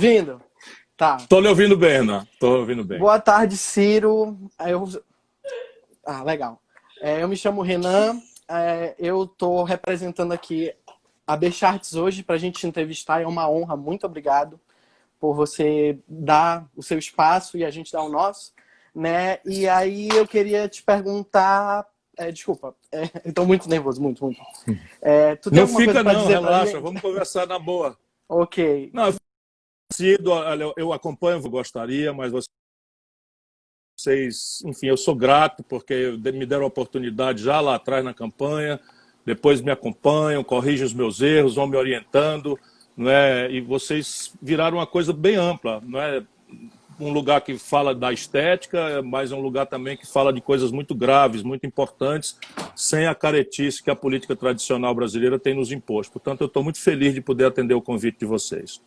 Vindo? Tá. Estou lhe ouvindo bem, Renan. Estou ouvindo bem. Boa tarde, Ciro. Legal. Eu me chamo Renan. Eu estou representando aqui a Becharts hoje para a gente te entrevistar. É uma honra. Muito obrigado por você dar o seu espaço e a gente dar o nosso, né? E aí eu queria te perguntar... desculpa, estou muito nervoso, muito. Tu tem Não alguma coisa fica pra não, dizer pra relaxa. gente? Vamos conversar na boa. Ok. Não, eu acompanho, eu gostaria, mas vocês... Enfim, eu sou grato porque me deram a oportunidade já lá atrás na campanha, depois me acompanham, corrigem os meus erros, vão me orientando, não é? E vocês viraram uma coisa bem ampla, não é? Um lugar que fala da estética, mas é um lugar também que fala de coisas muito graves, muito importantes, sem a caretice que a política tradicional brasileira tem nos imposto. Portanto, eu estou muito feliz de poder atender o convite de vocês.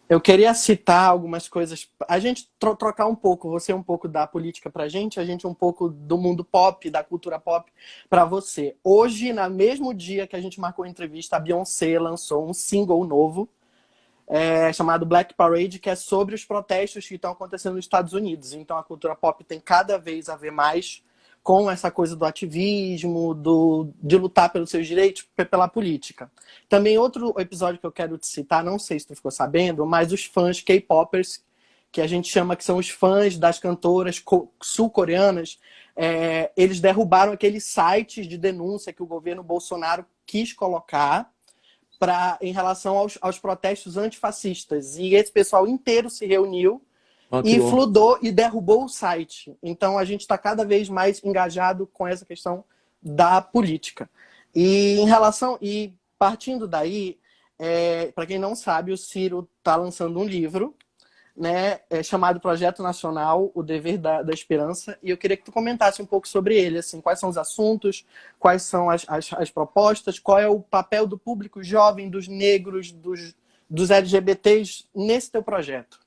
Eu queria citar algumas coisas, a gente trocar um pouco, você um pouco da política pra gente, a gente um pouco do mundo pop, da cultura pop pra você. Hoje, no mesmo dia que a gente marcou a entrevista, a Beyoncé lançou um single novo, chamado Black Parade, que é sobre os protestos que estão acontecendo nos Estados Unidos. Então a cultura pop tem cada vez a ver mais com essa coisa do ativismo, de lutar pelos seus direitos, pela política. Também outro episódio que eu quero te citar, não sei se tu ficou sabendo, mas os fãs K-popers, que a gente chama que são os fãs das cantoras sul-coreanas, eles derrubaram aqueles sites de denúncia que o governo Bolsonaro quis colocar em relação aos protestos antifascistas. E esse pessoal inteiro se reuniu e fludou e derrubou o site. Então a gente está cada vez mais engajado com essa questão da política. E partindo daí, para quem não sabe, o Ciro está lançando um livro, né, chamado Projeto Nacional, O Dever da Esperança, e eu queria que tu comentasse um pouco sobre ele, assim, quais são os assuntos, quais são as propostas, qual é o papel do público jovem, dos negros, dos LGBTs nesse teu projeto.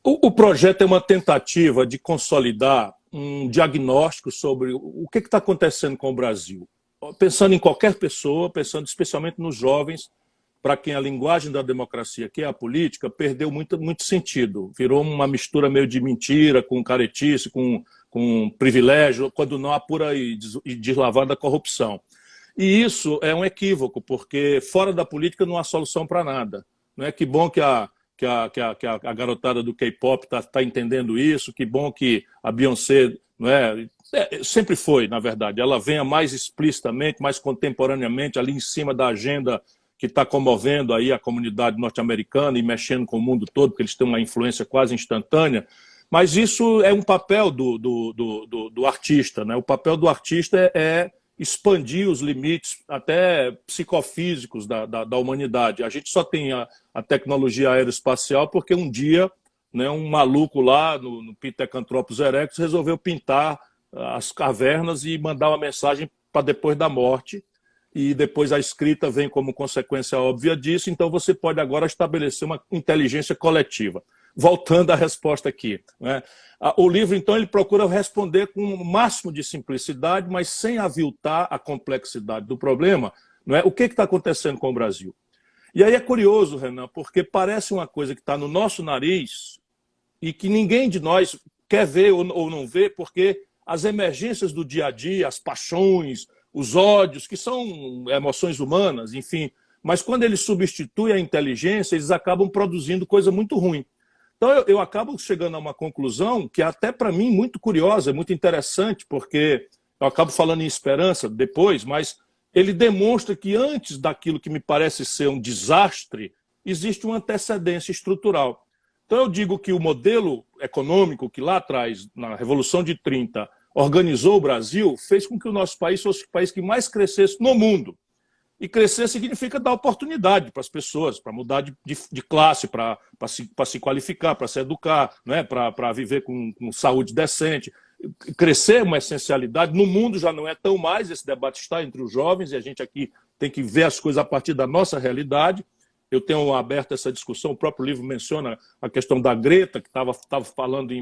O projeto é uma tentativa de consolidar um diagnóstico sobre o que está acontecendo com o Brasil. Pensando em qualquer pessoa, pensando especialmente nos jovens, para quem a linguagem da democracia, que é a política, perdeu muito sentido. Virou uma mistura meio de mentira, com caretice, com privilégio, quando não há pura e deslavada corrupção. E isso é um equívoco, porque fora da política não há solução para nada. Não é? Que bom que a garotada do K-pop está entendendo isso, que bom que a Beyoncé, não é? Sempre foi, na verdade, ela venha mais explicitamente, mais contemporaneamente, ali em cima da agenda que está comovendo aí a comunidade norte-americana e mexendo com o mundo todo, porque eles têm uma influência quase instantânea. Mas isso é um papel do artista, né? O papel do artista é expandir os limites até psicofísicos da humanidade. A gente só tem a tecnologia aeroespacial porque um dia, né, um maluco lá no Pithecanthropus erectus resolveu pintar as cavernas e mandar uma mensagem para depois da morte, e depois a escrita vem como consequência óbvia disso, então você pode agora estabelecer uma inteligência coletiva. Voltando à resposta aqui, né? O livro, então, ele procura responder com o máximo de simplicidade, mas sem aviltar a complexidade do problema, não é? O que está acontecendo com o Brasil? E aí é curioso, Renan, porque parece uma coisa que está no nosso nariz e que ninguém de nós quer ver ou não ver, porque as emergências do dia a dia, as paixões, os ódios, que são emoções humanas, enfim, mas quando eles substituem a inteligência, eles acabam produzindo coisa muito ruim. Então eu acabo chegando a uma conclusão que até para mim muito curiosa, muito interessante, porque eu acabo falando em esperança depois, mas ele demonstra que antes daquilo que me parece ser um desastre, existe uma antecedência estrutural. Então eu digo que o modelo econômico que lá atrás, na Revolução de 30, organizou o Brasil, fez com que o nosso país fosse o país que mais crescesse no mundo. E crescer significa dar oportunidade para as pessoas, para mudar de classe, para se qualificar, para se educar, né? Para viver com saúde decente. Crescer é uma essencialidade. No mundo já não é tão mais, esse debate está entre os jovens, e a gente aqui tem que ver as coisas a partir da nossa realidade. Eu tenho aberto essa discussão, o próprio livro menciona a questão da Greta, que estava falando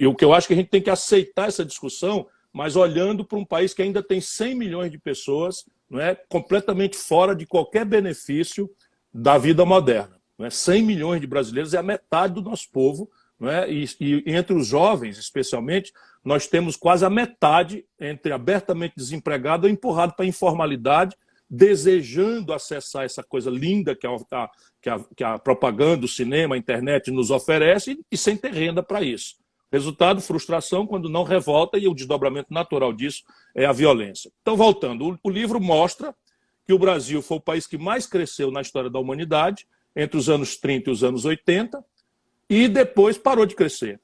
o que eu acho que a gente tem que aceitar essa discussão, mas olhando para um país que ainda tem 100 milhões de pessoas, não é, completamente fora de qualquer benefício da vida moderna. Não é? 100 milhões de brasileiros é a metade do nosso povo, não é? E entre os jovens, especialmente, nós temos quase a metade entre abertamente desempregado ou empurrado para a informalidade, desejando acessar essa coisa linda que a propaganda, o cinema, a internet nos oferece e sem ter renda para isso. Resultado, frustração quando não revolta, e o desdobramento natural disso é a violência. Então, voltando, o livro mostra que o Brasil foi o país que mais cresceu na história da humanidade, entre os anos 30 e os anos 80, e depois parou de crescer.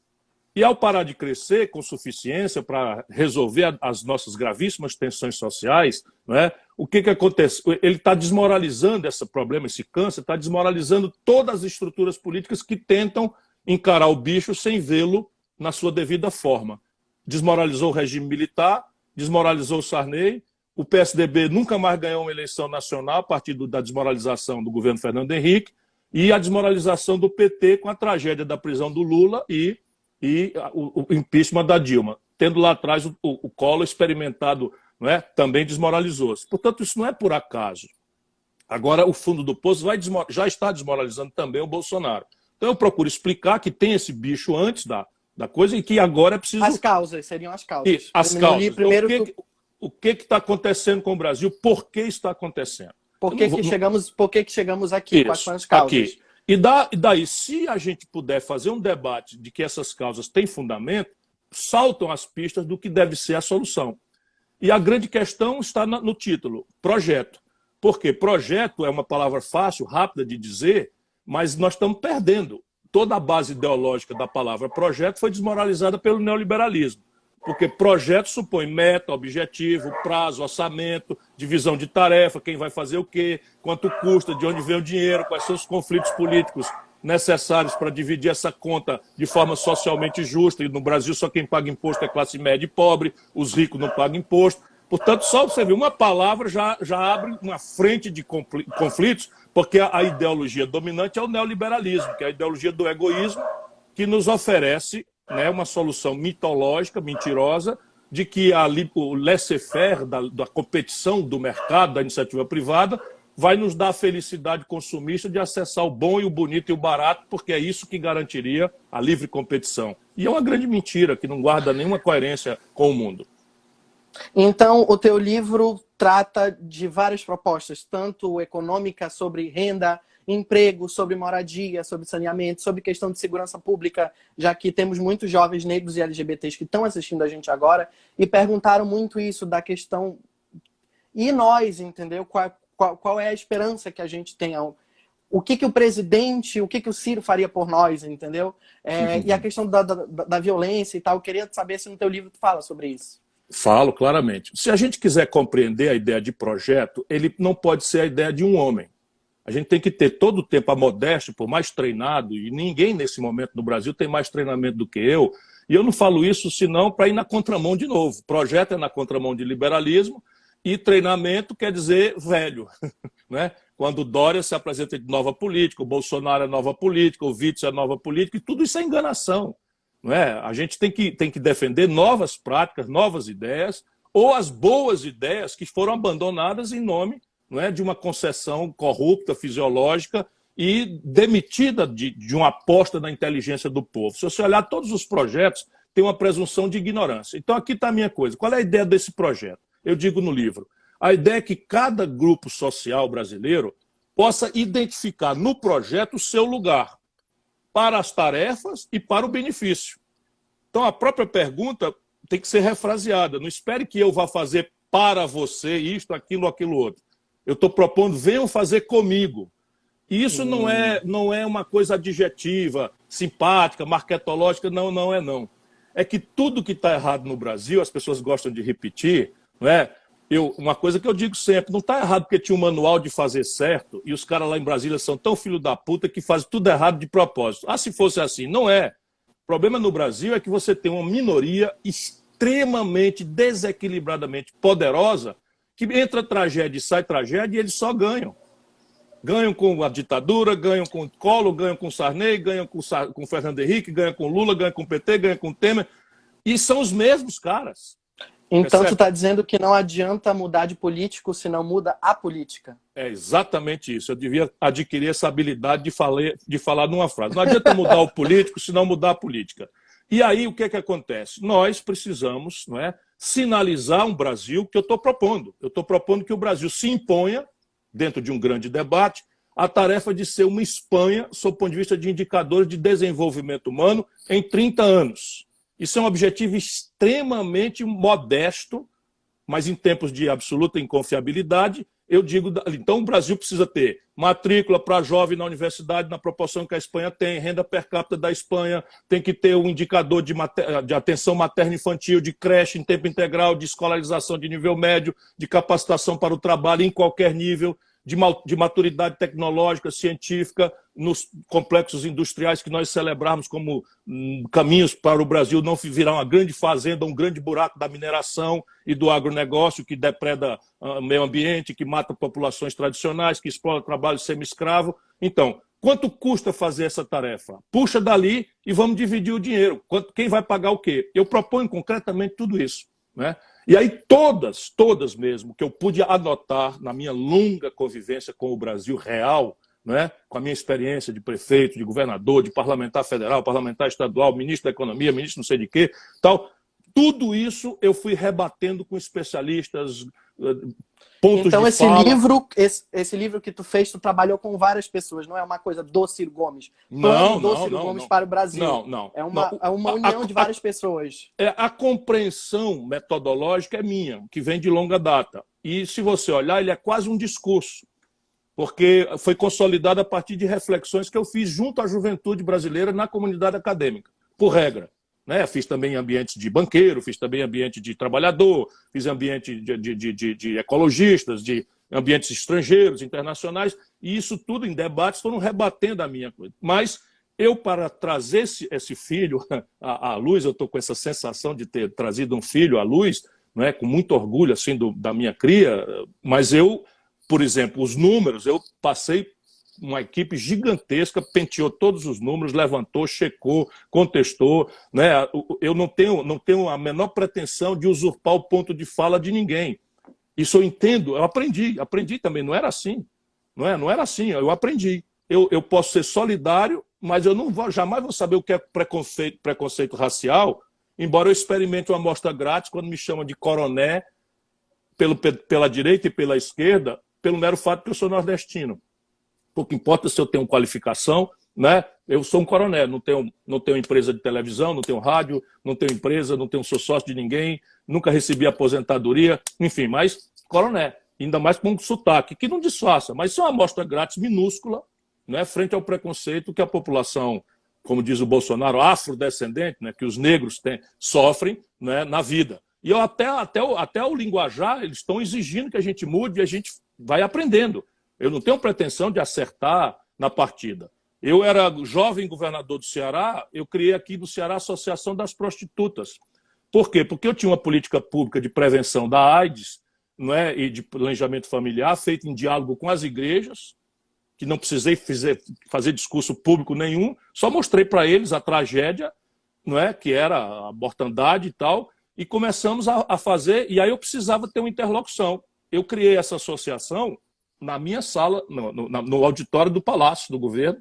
E ao parar de crescer com suficiência para resolver as nossas gravíssimas tensões sociais, não é? O que acontece? Ele está desmoralizando esse problema, esse câncer, está desmoralizando todas as estruturas políticas que tentam encarar o bicho sem vê-lo na sua devida forma. Desmoralizou o regime militar, desmoralizou o Sarney, o PSDB nunca mais ganhou uma eleição nacional a partir da desmoralização do governo Fernando Henrique e a desmoralização do PT com a tragédia da prisão do Lula e o impeachment da Dilma. Tendo lá atrás o Collor experimentado, não é? Também desmoralizou-se. Portanto, isso não é por acaso. Agora, o fundo do poço já está desmoralizando também o Bolsonaro. Então, eu procuro explicar que tem esse bicho antes da coisa e que agora é preciso... As causas, seriam as causas. E, as causas. O que está acontecendo com o Brasil? Por que está acontecendo? Por que chegamos aqui? Isso, quais são as causas? Aqui. E daí, se a gente puder fazer um debate de que essas causas têm fundamento, saltam as pistas do que deve ser a solução. E a grande questão está no título, projeto. Por quê? Projeto é uma palavra fácil, rápida de dizer, mas nós estamos perdendo. Toda a base ideológica da palavra projeto foi desmoralizada pelo neoliberalismo. Porque projeto supõe meta, objetivo, prazo, orçamento, divisão de tarefa, quem vai fazer o quê, quanto custa, de onde vem o dinheiro, quais são os conflitos políticos necessários para dividir essa conta de forma socialmente justa. E no Brasil só quem paga imposto é classe média e pobre, os ricos não pagam imposto. Portanto, só você ver uma palavra já abre uma frente de conflitos, porque a ideologia dominante é o neoliberalismo, que é a ideologia do egoísmo, que nos oferece, né, uma solução mitológica, mentirosa, de que o laissez-faire da competição do mercado, da iniciativa privada, vai nos dar a felicidade consumista de acessar o bom e o bonito e o barato, porque é isso que garantiria a livre competição. E é uma grande mentira, que não guarda nenhuma coerência com o mundo. Então, o teu livro trata de várias propostas, tanto econômica, sobre renda, emprego, sobre moradia, sobre saneamento, sobre questão de segurança pública, já que temos muitos jovens negros e LGBTs que estão assistindo a gente agora e perguntaram muito isso da questão... E nós, entendeu? Qual é a esperança que a gente tem? O que o presidente, o que o Ciro faria por nós, entendeu? E a questão da violência e tal, eu queria saber se no teu livro tu fala sobre isso. Falo claramente. Se a gente quiser compreender a ideia de projeto, ele não pode ser a ideia de um homem. A gente tem que ter todo o tempo a modéstia, por mais treinado, e ninguém nesse momento no Brasil tem mais treinamento do que eu, e eu não falo isso senão para ir na contramão de novo. Projeto é na contramão de liberalismo, e treinamento quer dizer velho. Né? Quando o Dória se apresenta de nova política, o Bolsonaro é nova política, o Witzel é nova política, e tudo isso é enganação. Não é? A gente tem que defender novas práticas, novas ideias, ou as boas ideias que foram abandonadas em nome, não é, de uma concessão corrupta, fisiológica e demitida de uma aposta na inteligência do povo. Se você olhar todos os projetos, tem uma presunção de ignorância. Então aqui está a minha coisa. Qual é a ideia desse projeto? Eu digo no livro, a ideia é que cada grupo social brasileiro possa identificar no projeto o seu lugar para as tarefas e para o benefício. Então a própria pergunta tem que ser refraseada. Não espere que eu vá fazer para você isto, aquilo, aquilo outro. Eu estou propondo, venham fazer comigo. E isso não é uma coisa adjetiva, simpática, marketológica, não é não. É que tudo que está errado no Brasil, as pessoas gostam de repetir, não é? Uma coisa que eu digo sempre, não está errado porque tinha um manual de fazer certo e os caras lá em Brasília são tão filho da puta que fazem tudo errado de propósito. Ah, se fosse assim, não é. O problema no Brasil é que você tem uma minoria extremamente, desequilibradamente poderosa que entra tragédia e sai tragédia e eles só ganham. Ganham com a ditadura, ganham com o Collor, ganham com o Sarney, ganham com o Fernando Henrique, ganham com o Lula, ganham com o PT, ganham com o Temer. E são os mesmos caras. Então tu está dizendo que não adianta mudar de político se não muda a política. É exatamente isso. Eu devia adquirir essa habilidade de falar numa frase. Não adianta mudar o político se não mudar a política. E aí, o que é que acontece? Nós precisamos, não é, sinalizar um Brasil que eu estou propondo. Eu estou propondo que o Brasil se imponha, dentro de um grande debate, a tarefa de ser uma Espanha, sob o ponto de vista de indicadores de desenvolvimento humano, em 30 anos. Isso é um objetivo extremamente modesto, mas em tempos de absoluta inconfiabilidade, eu digo, então o Brasil precisa ter matrícula para jovem na universidade na proporção que a Espanha tem, renda per capita da Espanha, tem que ter um indicador de atenção materno-infantil, de creche em tempo integral, de escolarização de nível médio, de capacitação para o trabalho em qualquer nível, de maturidade tecnológica, científica, nos complexos industriais que nós celebrarmos como caminhos para o Brasil não virar uma grande fazenda, um grande buraco da mineração e do agronegócio que depreda o meio ambiente, que mata populações tradicionais, que explora trabalho semi-escravo. Então, quanto custa fazer essa tarefa? Puxa dali e vamos dividir o dinheiro. Quem vai pagar o quê? Eu proponho concretamente tudo isso, né? E aí todas mesmo, que eu pude anotar na minha longa convivência com o Brasil real, né, com a minha experiência de prefeito, de governador, de parlamentar federal, parlamentar estadual, ministro da Economia, ministro não sei de quê, tal, tudo isso eu fui rebatendo com especialistas, pontos então, de fala. esse livro que tu fez, tu trabalhou com várias pessoas, não é uma coisa do Ciro Gomes. Ciro Gomes para o Brasil. Não. É uma união de várias pessoas. A compreensão metodológica é minha, que vem de longa data. E se você olhar, ele é quase um discurso, porque foi consolidado a partir de reflexões que eu fiz junto à juventude brasileira na comunidade acadêmica, por regra. Né? Fiz também ambiente de banqueiro, fiz também ambiente de trabalhador, fiz ambiente de ecologistas, de ambientes estrangeiros, internacionais, e isso tudo em debates foram rebatendo a minha coisa. Mas eu, para trazer esse filho à luz, eu estou com essa sensação de ter trazido um filho à luz, né, com muito orgulho assim, da minha cria, mas eu, por exemplo, os números, eu passei uma equipe gigantesca, penteou todos os números, levantou, checou, contestou, né? Eu não tenho a menor pretensão de usurpar o ponto de fala de ninguém. Isso eu entendo, eu aprendi também, não era assim, não era assim, eu aprendi. Eu posso ser solidário, mas eu jamais vou saber o que é preconceito racial, embora eu experimente uma amostra grátis quando me chamam de coroné pela direita e pela esquerda, pelo mero fato de que eu sou nordestino. Pouco importa se eu tenho qualificação, né? Eu sou um coronel, não tenho empresa de televisão, não tenho rádio, não tenho empresa, não sou sócio de ninguém, nunca recebi aposentadoria, enfim, mas coronel, ainda mais com um sotaque, que não disfarça, mas isso é uma amostra grátis minúscula, né, frente ao preconceito que a população, como diz o Bolsonaro, afrodescendente, né, que os negros sofrem, né, na vida. E eu, até o linguajar, eles estão exigindo que a gente mude e a gente vai aprendendo. Eu não tenho pretensão de acertar na partida. Eu era jovem governador do Ceará, eu criei aqui no Ceará a Associação das Prostitutas. Por quê? Porque eu tinha uma política pública de prevenção da AIDS, não é, e de planejamento familiar, feita em diálogo com as igrejas, que não precisei fazer discurso público nenhum, só mostrei para eles a tragédia, não é, que era a mortandade e tal, e começamos a fazer, e aí eu precisava ter uma interlocução. Eu criei essa associação na minha sala, no auditório do Palácio do Governo,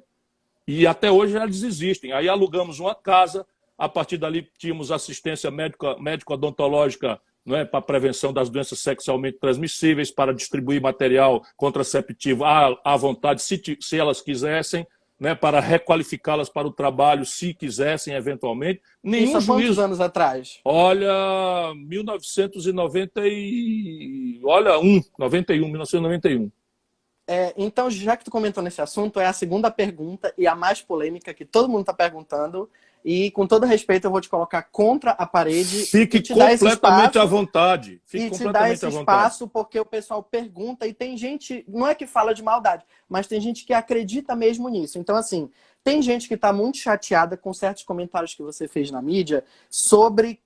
e até hoje eles existem. Aí alugamos uma casa, a partir dali tínhamos assistência médico-odontológica, não é, para prevenção das doenças sexualmente transmissíveis, para distribuir material contraceptivo à vontade, se elas quisessem, né, para requalificá-las para o trabalho, se quisessem, eventualmente. Isso há quantos anos atrás? Olha, 1991. Então, já que tu comentou nesse assunto, é a segunda pergunta e a mais polêmica que todo mundo está perguntando. E, com todo respeito, eu vou te colocar contra a parede. Fique completamente à vontade. E te dar esse espaço, porque o pessoal pergunta e tem gente, não é que fala de maldade, mas tem gente que acredita mesmo nisso. Então, assim, tem gente que está muito chateada com certos comentários que você fez na mídia sobre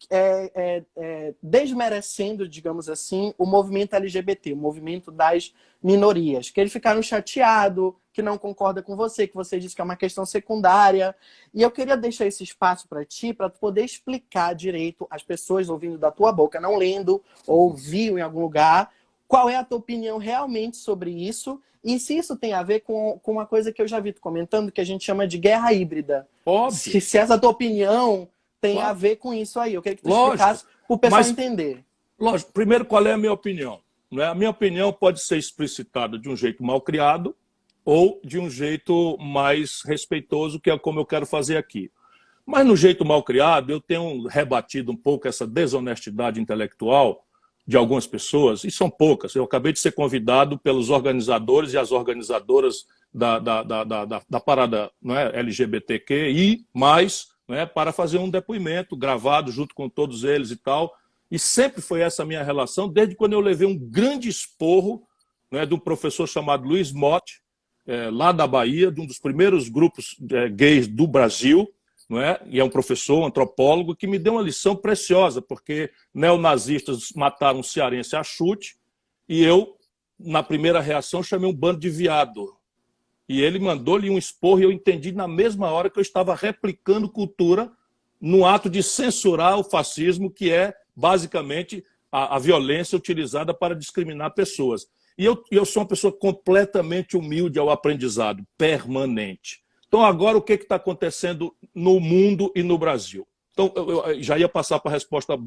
desmerecendo, digamos assim, o movimento LGBT, o movimento das minorias. Que eles ficaram chateados, que não concorda com você, que você disse que é uma questão secundária. E eu queria deixar esse espaço para ti, para tu poder explicar direito às pessoas ouvindo da tua boca, não lendo ou ouviu em algum lugar, qual é a tua opinião realmente sobre isso, e se isso tem a ver com uma coisa que eu já vi tu comentando, que a gente chama de guerra híbrida. Óbvio. Se essa tua opinião tem Claro. a ver com isso aí. Eu queria que tu Lógico. explicasse para o pessoal Mas, entender. lógico, primeiro, qual é a minha opinião? Né? A minha opinião pode ser explicitada de um jeito mal criado ou de um jeito mais respeitoso, que é como eu quero fazer aqui. Mas no jeito mal criado, eu tenho rebatido um pouco essa desonestidade intelectual de algumas pessoas, e são poucas. Eu acabei de ser convidado pelos organizadores e as organizadoras da parada, não é, LGBTQI+, né, para fazer um depoimento gravado junto com todos eles e tal. E sempre foi essa a minha relação, desde quando eu levei um grande esporro, né, de um professor chamado Luiz Motti, lá da Bahia, de um dos primeiros grupos gays do Brasil, não é? E é um professor, um antropólogo, que me deu uma lição preciosa, porque neonazistas mataram um cearense a chute, e eu, na primeira reação, chamei um bando de viado. E ele mandou-lhe um esporro, e eu entendi na mesma hora que eu estava replicando cultura no ato de censurar o fascismo, que é, basicamente, a violência utilizada para discriminar pessoas. E eu sou uma pessoa completamente humilde ao aprendizado, permanente. Então, agora, o que está acontecendo no mundo e no Brasil? Então, eu já ia passar para a resposta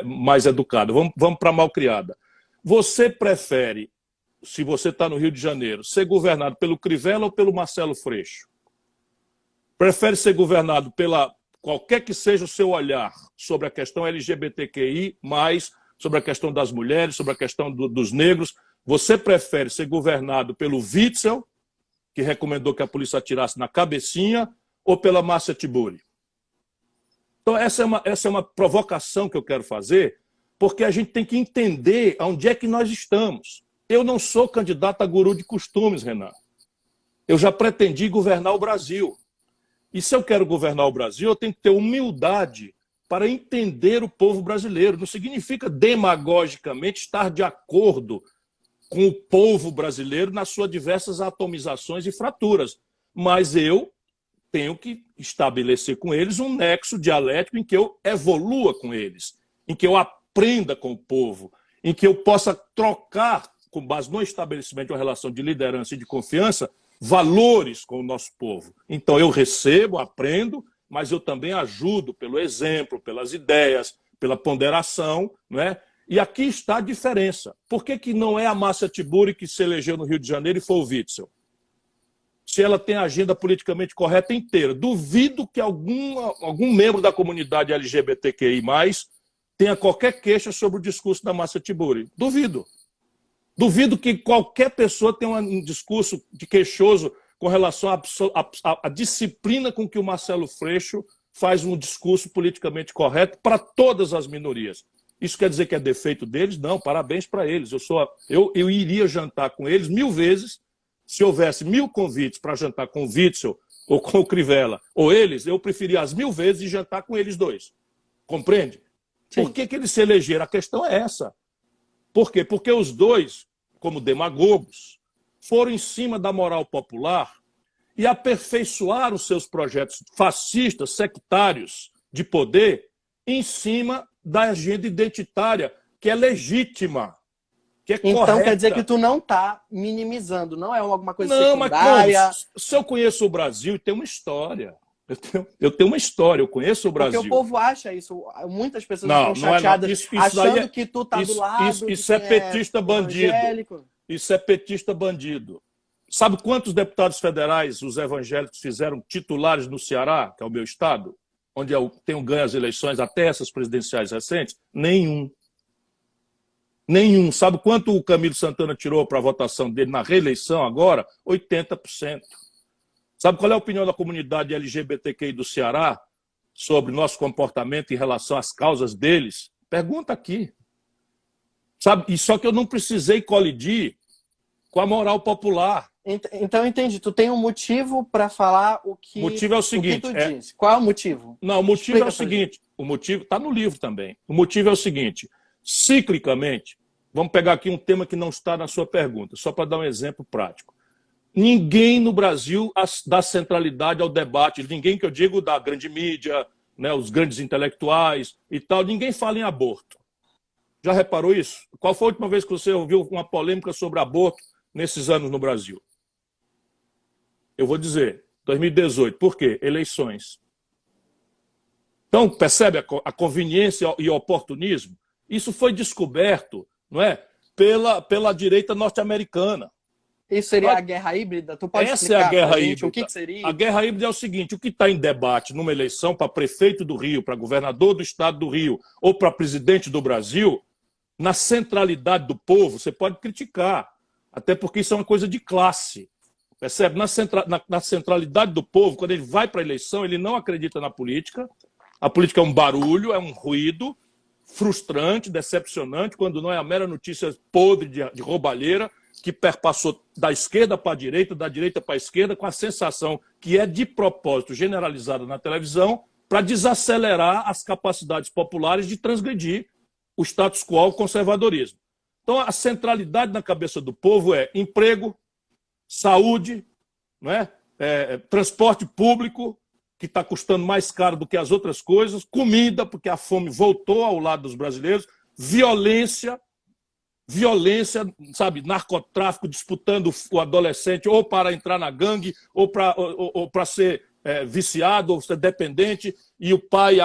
mais educada. Vamos para a malcriada. Você prefere, se você está no Rio de Janeiro, ser governado pelo Crivella ou pelo Marcelo Freixo? Prefere ser governado pela qualquer que seja o seu olhar sobre a questão LGBTQI+, sobre a questão das mulheres, sobre a questão dos negros? Você prefere ser governado pelo Witzel, que recomendou que a polícia atirasse na cabecinha, ou pela Márcia Tiburi? Então, essa é uma provocação que eu quero fazer, porque a gente tem que entender onde é que nós estamos. Eu não sou candidato a guru de costumes, Renan. Eu já pretendi governar o Brasil. E se eu quero governar o Brasil, eu tenho que ter humildade para entender o povo brasileiro. Não significa demagogicamente estar de acordo com o povo brasileiro nas suas diversas atomizações e fraturas. Mas eu tenho que estabelecer com eles um nexo dialético em que eu evolua com eles, em que eu aprenda com o povo, em que eu possa trocar, com base no estabelecimento de uma relação de liderança e de confiança, valores com o nosso povo. Então eu recebo, aprendo, mas eu também ajudo pelo exemplo, pelas ideias, pela ponderação, não é? E aqui está a diferença. Por que não é a Márcia Tiburi que se elegeu no Rio de Janeiro e foi o Witzel? Se ela tem a agenda politicamente correta inteira. Duvido que algum membro da comunidade LGBTQI+, tenha qualquer queixa sobre o discurso da Márcia Tiburi. Duvido. Duvido que qualquer pessoa tenha um discurso de queixoso com relação à disciplina com que o Marcelo Freixo faz um discurso politicamente correto para todas as minorias. Isso quer dizer que é defeito deles? Não, parabéns para eles. Eu iria jantar com eles 1000 vezes. Se houvesse 1000 convites para jantar com o Witzel ou com o Crivella, ou eles, eu preferia as 1000 vezes jantar com eles dois. Compreende? Sim. Por que eles se elegeram? A questão é essa. Por quê? Porque os dois, como demagogos, foram em cima da moral popular e aperfeiçoaram seus projetos fascistas, sectários, de poder, em cima da agenda identitária, que é legítima, que é correta. Então quer dizer que tu não está minimizando, não é alguma coisa secundária? Não, mas como? Se eu conheço o Brasil, tem uma história. Eu tenho uma história, eu conheço o Brasil. Porque o povo acha isso. Muitas pessoas estão chateadas isso achando que tu tá do lado. Isso é petista bandido. Evangélico. Isso é petista bandido. Sabe quantos deputados federais os evangélicos fizeram titulares no Ceará, que é o meu estado, onde eu tenho ganho as eleições, até essas presidenciais recentes? Nenhum. Nenhum. Sabe quanto o Camilo Santana tirou para a votação dele na reeleição agora? 80%. Sabe qual é a opinião da comunidade LGBTQI do Ceará sobre nosso comportamento em relação às causas deles? Pergunta aqui. Sabe? E só que eu não precisei colidir com a moral popular. Então, entendi. Tu tem um motivo para falar o que, o motivo é o seguinte, tu disse. Qual é o motivo? Não, o motivo é o seguinte. O motivo está no livro também. O motivo é o seguinte. Ciclicamente, vamos pegar aqui um tema que não está na sua pergunta, só para dar um exemplo prático. Ninguém no Brasil dá centralidade ao debate, ninguém que eu digo da grande mídia, né, os grandes intelectuais e tal, ninguém fala em aborto. Já reparou isso? Qual foi a última vez que você ouviu uma polêmica sobre aborto nesses anos no Brasil? Eu vou dizer, 2018. Por quê? Eleições. Então, percebe a conveniência e o oportunismo? Isso foi descoberto, não é, pela direita norte-americana. Isso seria a guerra híbrida? Tu pode Essa é a guerra híbrida. O que seria? A guerra híbrida é o seguinte: o que está em debate numa eleição para prefeito do Rio, para governador do estado do Rio ou para presidente do Brasil, na centralidade do povo, você pode criticar, até porque isso é uma coisa de classe. Percebe? Na centralidade do povo, quando ele vai para a eleição, ele não acredita na política. A política é um barulho, é um ruído frustrante, decepcionante, quando não é a mera notícia podre de roubalheira que perpassou da esquerda para a direita, da direita para a esquerda, com a sensação que é de propósito generalizada na televisão para desacelerar as capacidades populares de transgredir o status quo, o conservadorismo. Então, a centralidade na cabeça do povo é emprego, saúde, não é? Transporte público, que está custando mais caro do que as outras coisas, comida, porque a fome voltou ao lado dos brasileiros, violência, sabe, narcotráfico, disputando o adolescente ou para entrar na gangue, ou para ser viciado, ou ser dependente, e o pai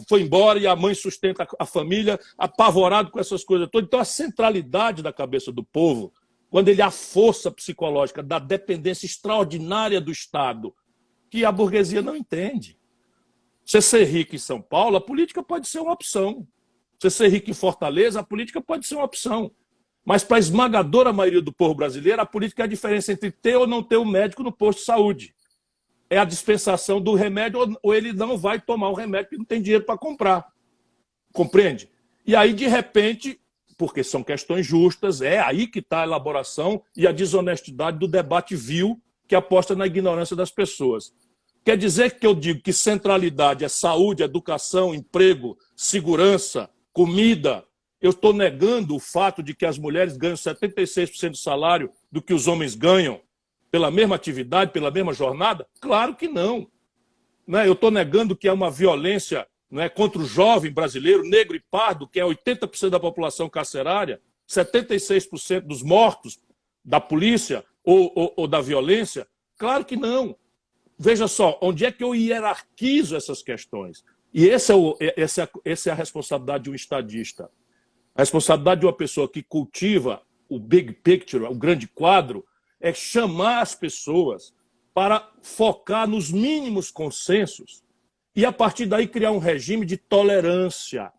foi embora e a mãe sustenta a família, apavorado com essas coisas todas. Então, a centralidade da cabeça do povo, quando ele há força psicológica da dependência extraordinária do Estado, que a burguesia não entende. Você ser rico em São Paulo, a política pode ser uma opção. Você ser rico em Fortaleza, a política pode ser uma opção. Mas para a esmagadora maioria do povo brasileiro, a política é a diferença entre ter ou não ter um médico no posto de saúde. É a dispensação do remédio ou ele não vai tomar o remédio porque não tem dinheiro para comprar. Compreende? E aí, de repente, porque são questões justas, é aí que está a elaboração e a desonestidade do debate vil que aposta na ignorância das pessoas. Quer dizer que eu digo que centralidade é saúde, educação, emprego, segurança, comida. Eu estou negando o fato de que as mulheres ganham 76% do salário do que os homens ganham pela mesma atividade, pela mesma jornada? Claro que não. Eu estou negando que há uma violência, contra o jovem brasileiro, negro e pardo, que é 80% da população carcerária, 76% dos mortos da polícia ou da violência? Claro que não. Veja só, onde é que eu hierarquizo essas questões? E essa é a responsabilidade de um estadista. A responsabilidade de uma pessoa que cultiva o big picture, o grande quadro, é chamar as pessoas para focar nos mínimos consensos e, a partir daí, criar um regime de tolerância,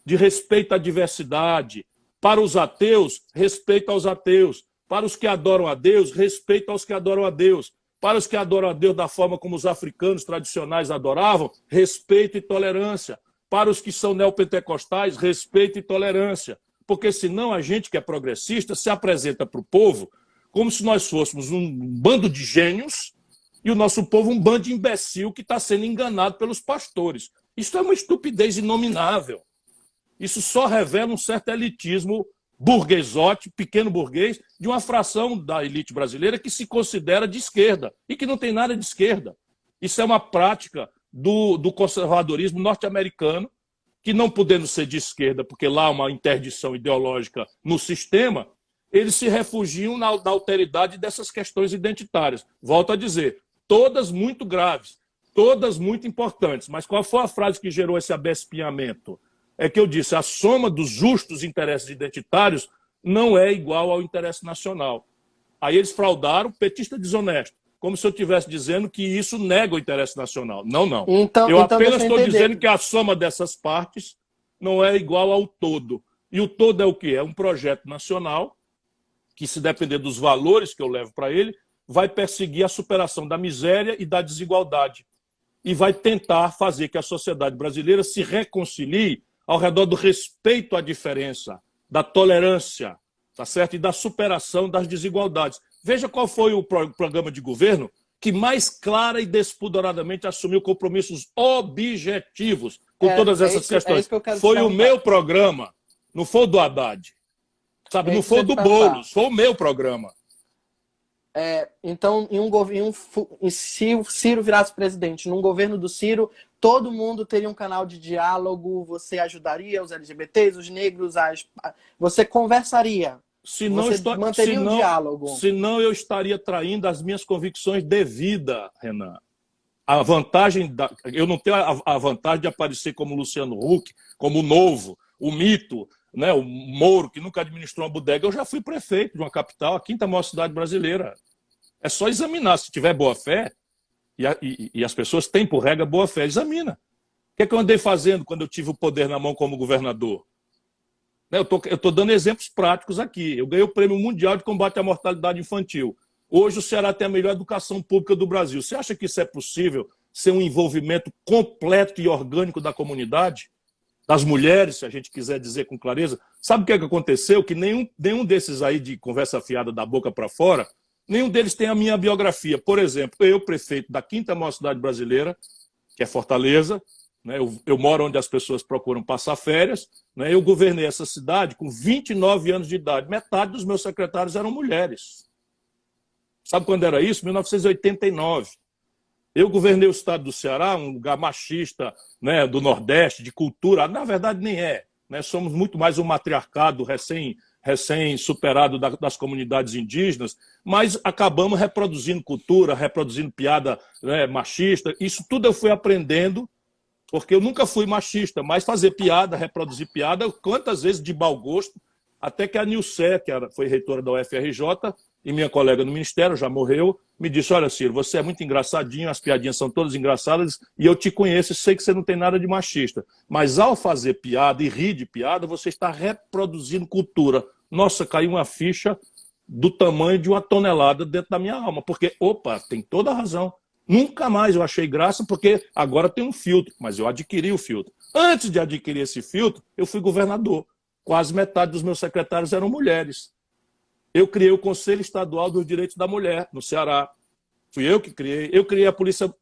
de respeito à diversidade. Para os ateus, respeito aos ateus. Para os que adoram a Deus, respeito aos que adoram a Deus. Para os que adoram a Deus da forma como os africanos tradicionais adoravam, respeito e tolerância. Para os que são neopentecostais, respeito e tolerância. Porque senão a gente que é progressista se apresenta para o povo como se nós fôssemos um bando de gênios e o nosso povo um bando de imbecil que está sendo enganado pelos pastores. Isso é uma estupidez inominável. Isso só revela um certo elitismo burguesote, pequeno burguês, de uma fração da elite brasileira que se considera de esquerda e que não tem nada de esquerda. Isso é uma prática do conservadorismo norte-americano, que não podendo ser de esquerda, porque lá há uma interdição ideológica no sistema, eles se refugiam na alteridade dessas questões identitárias. Volto a dizer, todas muito graves, todas muito importantes. Mas qual foi a frase que gerou esse abespinhamento? É que eu disse, a soma dos justos interesses identitários não é igual ao interesse nacional. Aí eles fraudaram, petista desonesto, como se eu estivesse dizendo que isso nega o interesse nacional. Não, não. Eu apenas estou dizendo que a soma dessas partes não é igual ao todo. E o todo é o quê? É um projeto nacional que, se depender dos valores que eu levo para ele, vai perseguir a superação da miséria e da desigualdade. E vai tentar fazer que a sociedade brasileira se reconcilie ao redor do respeito à diferença, da tolerância, tá certo? E da superação das desigualdades. Veja qual foi o programa de governo que mais clara e despudoradamente assumiu compromissos objetivos com todas essas questões. Foi o meu programa, não foi o do Haddad. Sabe? Não foi o do Boulos, foi o meu programa. Então, se o Ciro virasse presidente, num governo do Ciro, todo mundo teria um canal de diálogo, você ajudaria os LGBTs, os negros, você conversaria, você manteria o diálogo. Senão eu estaria traindo as minhas convicções de vida, Renan. A vantagem eu não tenho a vantagem de aparecer como Luciano Huck, como o Novo, o mito, né, o Moro, que nunca administrou uma bodega. Eu já fui prefeito de uma capital, a quinta maior cidade brasileira. É só examinar. Se tiver boa fé, e as pessoas têm por regra boa fé, examina. O que é que eu andei fazendo quando eu tive o poder na mão como governador? Eu estou dando exemplos práticos aqui. Eu ganhei o Prêmio Mundial de Combate à Mortalidade Infantil. Hoje o Ceará tem a melhor educação pública do Brasil. Você acha que isso é possível, ser um envolvimento completo e orgânico da comunidade? Das mulheres, se a gente quiser dizer com clareza? Sabe o que é que aconteceu? Que nenhum desses aí de conversa fiada da boca para fora, nenhum deles tem a minha biografia. Por exemplo, eu, prefeito da quinta maior cidade brasileira, que é Fortaleza, né? Eu moro onde as pessoas procuram passar férias, né? Eu governei essa cidade com 29 anos de idade. Metade dos meus secretários eram mulheres. Sabe quando era isso? 1989. Eu governei o estado do Ceará, um lugar machista, né, do Nordeste, de cultura. Na verdade, nem é. Né? Somos muito mais um matriarcado recém-superado das comunidades indígenas, mas acabamos reproduzindo cultura, reproduzindo piada, né, machista. Isso tudo eu fui aprendendo, porque eu nunca fui machista, mas fazer piada, reproduzir piada, quantas vezes de mau gosto, até que a Nilce, que foi reitora da UFRJ, e minha colega no Ministério, já morreu, me disse: olha, Ciro, você é muito engraçadinho, as piadinhas são todas engraçadas, e eu te conheço e sei que você não tem nada de machista. Mas ao fazer piada e rir de piada, você está reproduzindo cultura. Nossa, caiu uma ficha do tamanho de uma tonelada dentro da minha alma, porque, opa, tem toda a razão. Nunca mais eu achei graça, porque agora tem um filtro, mas eu adquiri o filtro. Antes de adquirir esse filtro, eu fui governador. Quase metade dos meus secretários eram mulheres. Eu criei o Conselho Estadual dos Direitos da Mulher, no Ceará. Fui eu que criei. Eu criei a Polícia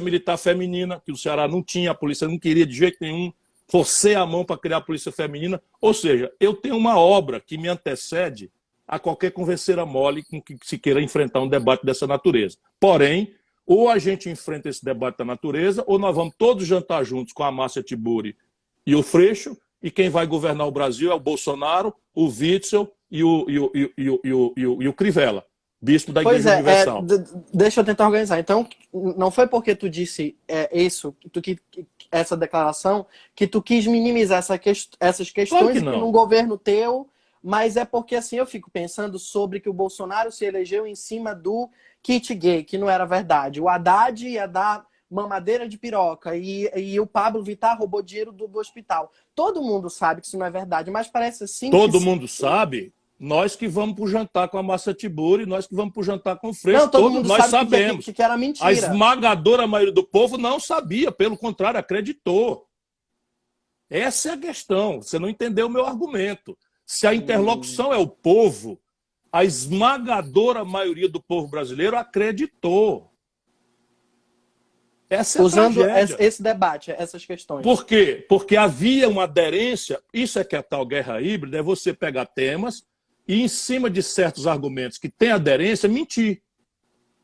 Militar Feminina, que o Ceará não tinha, a polícia não queria de jeito nenhum. Forcei a mão para criar a Polícia Feminina. Ou seja, eu tenho uma obra que me antecede a qualquer converseira mole com que se queira enfrentar um debate dessa natureza. Porém, ou a gente enfrenta esse debate da natureza, ou nós vamos todos jantar juntos com a Márcia Tiburi e o Freixo, e quem vai governar o Brasil é o Bolsonaro, o Witzel e o Crivella, bispo da Igreja Universal. Deixa eu tentar organizar. Então, não foi porque tu disse essa declaração que tu quis minimizar essas questões Claro que num governo teu, mas é porque assim eu fico pensando sobre que o Bolsonaro se elegeu em cima do kit gay, que não era verdade. O Haddad ia dar mamadeira de piroca e o Pablo Vittar roubou dinheiro do hospital. Todo mundo sabe que isso não é verdade, mas parece assim Todo mundo sabe. Nós que vamos para o jantar com a Márcia Tiburi, nós que vamos para o jantar com o Freixo, não, todo todos mundo nós sabe sabemos. Que era mentira. A esmagadora maioria do povo não sabia, pelo contrário, acreditou. Essa é a questão. Você não entendeu o meu argumento. Se a interlocução é o povo, a esmagadora maioria do povo brasileiro acreditou. Essa é usando a tragédia. esse debate, essas questões. Por quê? Porque havia uma aderência. Isso é que é a tal guerra híbrida, é você pegar temas e, em cima de certos argumentos que têm aderência, mentir.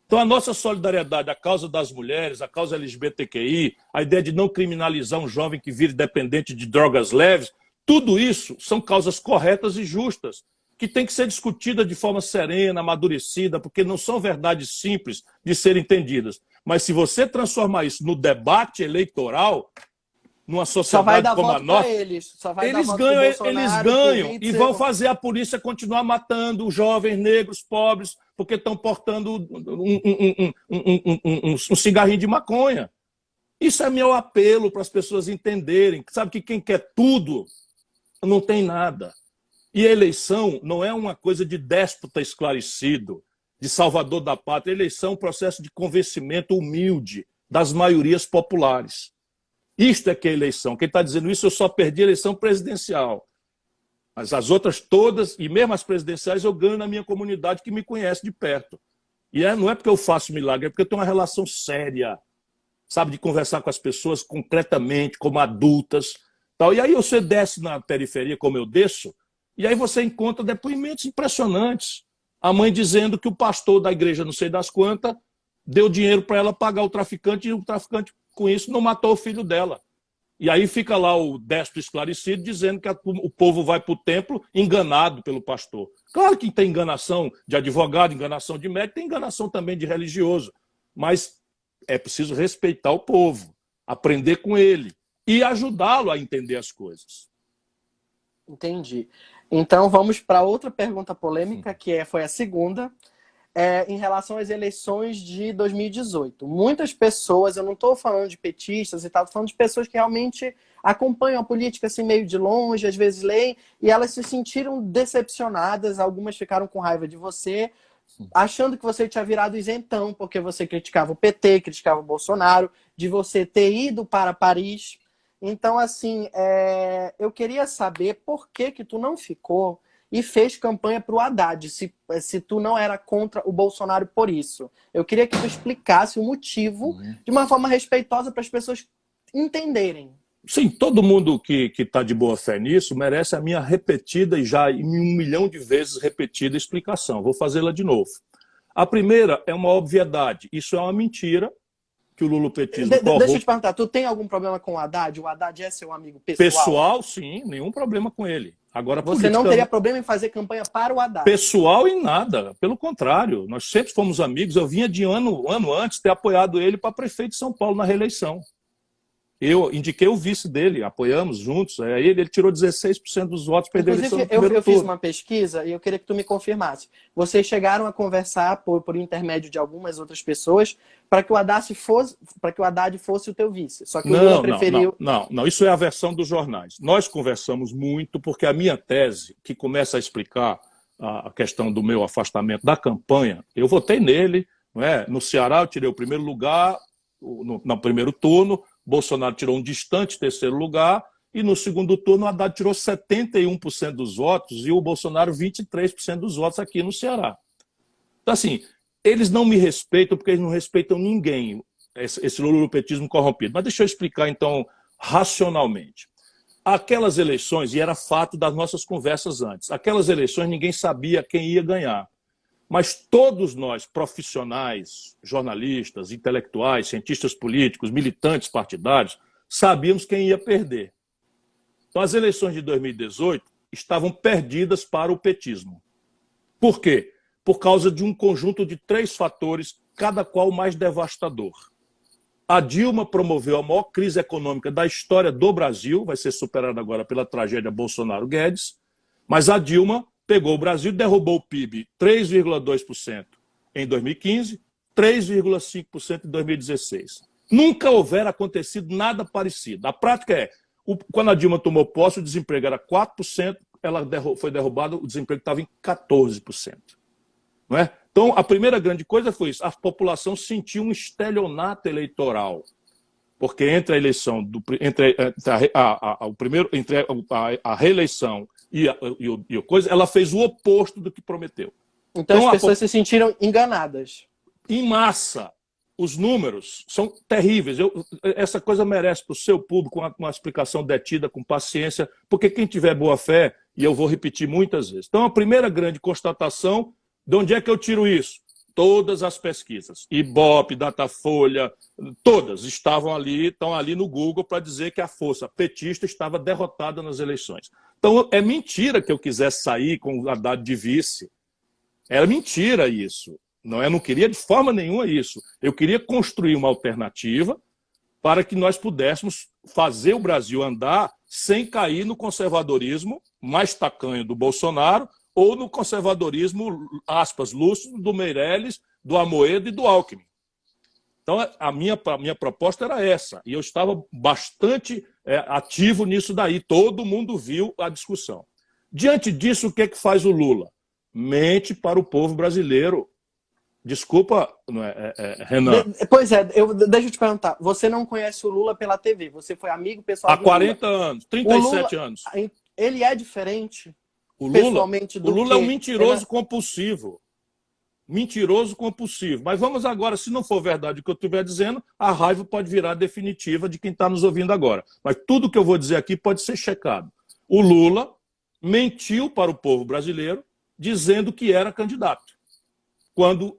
Então, a nossa solidariedade à causa das mulheres, à causa LGBTQI, a ideia de não criminalizar um jovem que vire dependente de drogas leves, tudo isso são causas corretas e justas, que tem que ser discutida de forma serena, amadurecida, porque não são verdades simples de serem entendidas. Mas se você transformar isso no debate eleitoral, numa sociedade como a nossa, eles ganham e vão fazer a polícia continuar matando os jovens negros pobres porque estão portando um cigarrinho de maconha. Isso é meu apelo para as pessoas entenderem. Sabe que quem quer tudo não tem nada. E a eleição não é uma coisa de déspota esclarecido, de salvador da pátria. A eleição é um processo de convencimento humilde das maiorias populares. Isto é que é eleição. Quem está dizendo isso, eu só perdi a eleição presidencial. Mas as outras todas, e mesmo as presidenciais, eu ganho na minha comunidade que me conhece de perto. E não é porque eu faço milagre, é porque eu tenho uma relação séria, sabe, de conversar com as pessoas concretamente, como adultas. Tal. E aí você desce na periferia, como eu desço, e aí você encontra depoimentos impressionantes. A mãe dizendo que o pastor da igreja, não sei das quantas, deu dinheiro para ela pagar o traficante e o traficante, com isso, não matou o filho dela. E aí fica lá o destro esclarecido dizendo que o povo vai para o templo enganado pelo pastor. Claro que tem enganação de advogado, enganação de médico, tem enganação também de religioso. Mas é preciso respeitar o povo, aprender com ele e ajudá-lo a entender as coisas. Entendi. Então vamos para outra pergunta polêmica, que foi a segunda, em relação às eleições de 2018. Muitas pessoas, eu não estou falando de petistas e tal, estou falando de pessoas que realmente acompanham a política assim meio de longe, às vezes leem, e elas se sentiram decepcionadas, algumas ficaram com raiva de você, achando que você tinha virado isentão, porque você criticava o PT, criticava o Bolsonaro, de você ter ido para Paris. Então, assim, eu queria saber por que tu não ficou e fez campanha para o Haddad, se tu não era contra o Bolsonaro por isso. Eu queria que tu explicasse o motivo de uma forma respeitosa para as pessoas entenderem. Sim, todo mundo que está de boa fé nisso merece a minha repetida e já 1 milhão de vezes repetida explicação. Vou fazê-la de novo. A primeira é uma obviedade. Isso é uma mentira que o lulopetismo corrupto... Deixa eu te perguntar, tu tem algum problema com o Haddad? O Haddad é seu amigo pessoal? Pessoal, sim, nenhum problema com ele. Agora, você não teria problema em fazer campanha para o Haddad? Pessoal em nada, pelo contrário. Nós sempre fomos amigos. Eu vinha de ano antes ter apoiado ele para prefeito de São Paulo na reeleição. Eu indiquei o vice dele, apoiamos juntos. Aí ele tirou 16% dos votos, perdeu a eleição no primeiro turno. Eu fiz uma pesquisa e eu queria que tu me confirmasse. Vocês chegaram a conversar por intermédio de algumas outras pessoas para que o Haddad fosse o teu vice. Só que o Lula preferiu... Não, isso é a versão dos jornais. Nós conversamos muito porque a minha tese, que começa a explicar a questão do meu afastamento da campanha, eu votei nele, não é? No Ceará eu tirei o primeiro lugar, no primeiro turno, Bolsonaro tirou um distante terceiro lugar e no segundo turno o Haddad tirou 71% dos votos e o Bolsonaro 23% dos votos aqui no Ceará. Então, assim, eles não me respeitam porque eles não respeitam ninguém, esse lulopetismo corrompido. Mas deixa eu explicar, então, racionalmente. Aquelas eleições, e era fato das nossas conversas antes, aquelas eleições ninguém sabia quem ia ganhar. Mas todos nós, profissionais, jornalistas, intelectuais, cientistas políticos, militantes partidários, sabíamos quem ia perder. Então, as eleições de 2018 estavam perdidas para o petismo. Por quê? Por causa de um conjunto de 3 fatores, cada qual mais devastador. A Dilma promoveu a maior crise econômica da história do Brasil, vai ser superada agora pela tragédia Bolsonaro-Guedes, mas a Dilma pegou o Brasil e derrubou o PIB 3,2% em 2015, 3,5% em 2016. Nunca houvera acontecido nada parecido. A prática é, quando a Dilma tomou posse, o desemprego era 4%, ela foi derrubada, o desemprego estava em 14%. Não é? Então, a primeira grande coisa foi isso. A população sentiu um estelionato eleitoral. Porque entre a eleição, entre a reeleição e a coisa, ela fez o oposto do que prometeu. Então as pessoas se sentiram enganadas. Em massa. Os números são terríveis. Essa coisa merece para o seu público uma explicação detida, com paciência, porque quem tiver boa fé, e eu vou repetir muitas vezes. Então, a primeira grande constatação, de onde é que eu tiro isso? Todas as pesquisas, Ibope, Datafolha, todas estavam ali, estão ali no Google para dizer que a força petista estava derrotada nas eleições. Então, é mentira que eu quisesse sair com o Haddad de vice. Era mentira isso. Eu não queria de forma nenhuma isso. Eu queria construir uma alternativa para que nós pudéssemos fazer o Brasil andar sem cair no conservadorismo mais tacanho do Bolsonaro ou no conservadorismo, aspas, lúcido, do Meirelles, do Amoedo e do Alckmin. Então, a minha proposta era essa. E eu estava bastante ativo nisso daí. Todo mundo viu a discussão. Diante disso, o que é que faz o Lula? Mente para o povo brasileiro. Desculpa, Renan. Pois é, deixa eu te perguntar. Você não conhece o Lula pela TV, você foi amigo pessoal há do Lula. 40 anos, 37 anos. Ele é diferente pessoalmente do que... O Lula é um mentiroso compulsivo. Mentiroso compulsivo. Mas vamos agora, se não for verdade o que eu estiver dizendo, a raiva pode virar definitiva de quem está nos ouvindo agora. Mas tudo que eu vou dizer aqui pode ser checado. O Lula mentiu para o povo brasileiro dizendo que era candidato. quando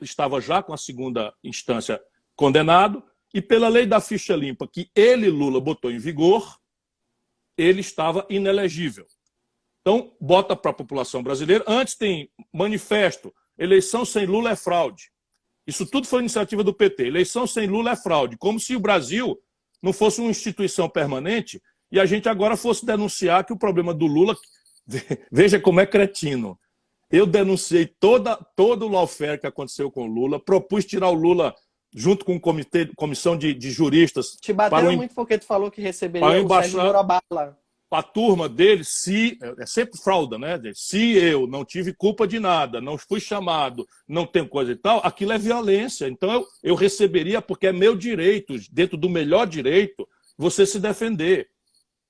estava já com a segunda instância condenado, e pela lei da ficha limpa que ele, Lula, botou em vigor, ele estava inelegível. Então, bota para a população brasileira. Antes tem manifesto, eleição sem Lula é fraude. Isso tudo foi iniciativa do PT. Eleição sem Lula é fraude. Como se o Brasil não fosse uma instituição permanente e a gente agora fosse denunciar que o problema do Lula... Veja como é cretino. Eu denunciei todo o lawfare que aconteceu com o Lula, propus tirar o Lula junto com comissão de juristas... Te bateram muito porque tu falou que receberia o Sérgio Morabala. A turma dele, é sempre fraude, né? Se eu não tive culpa de nada, não fui chamado, não tenho coisa e tal, aquilo é violência. Então eu receberia, porque é meu direito, dentro do melhor direito, você se defender.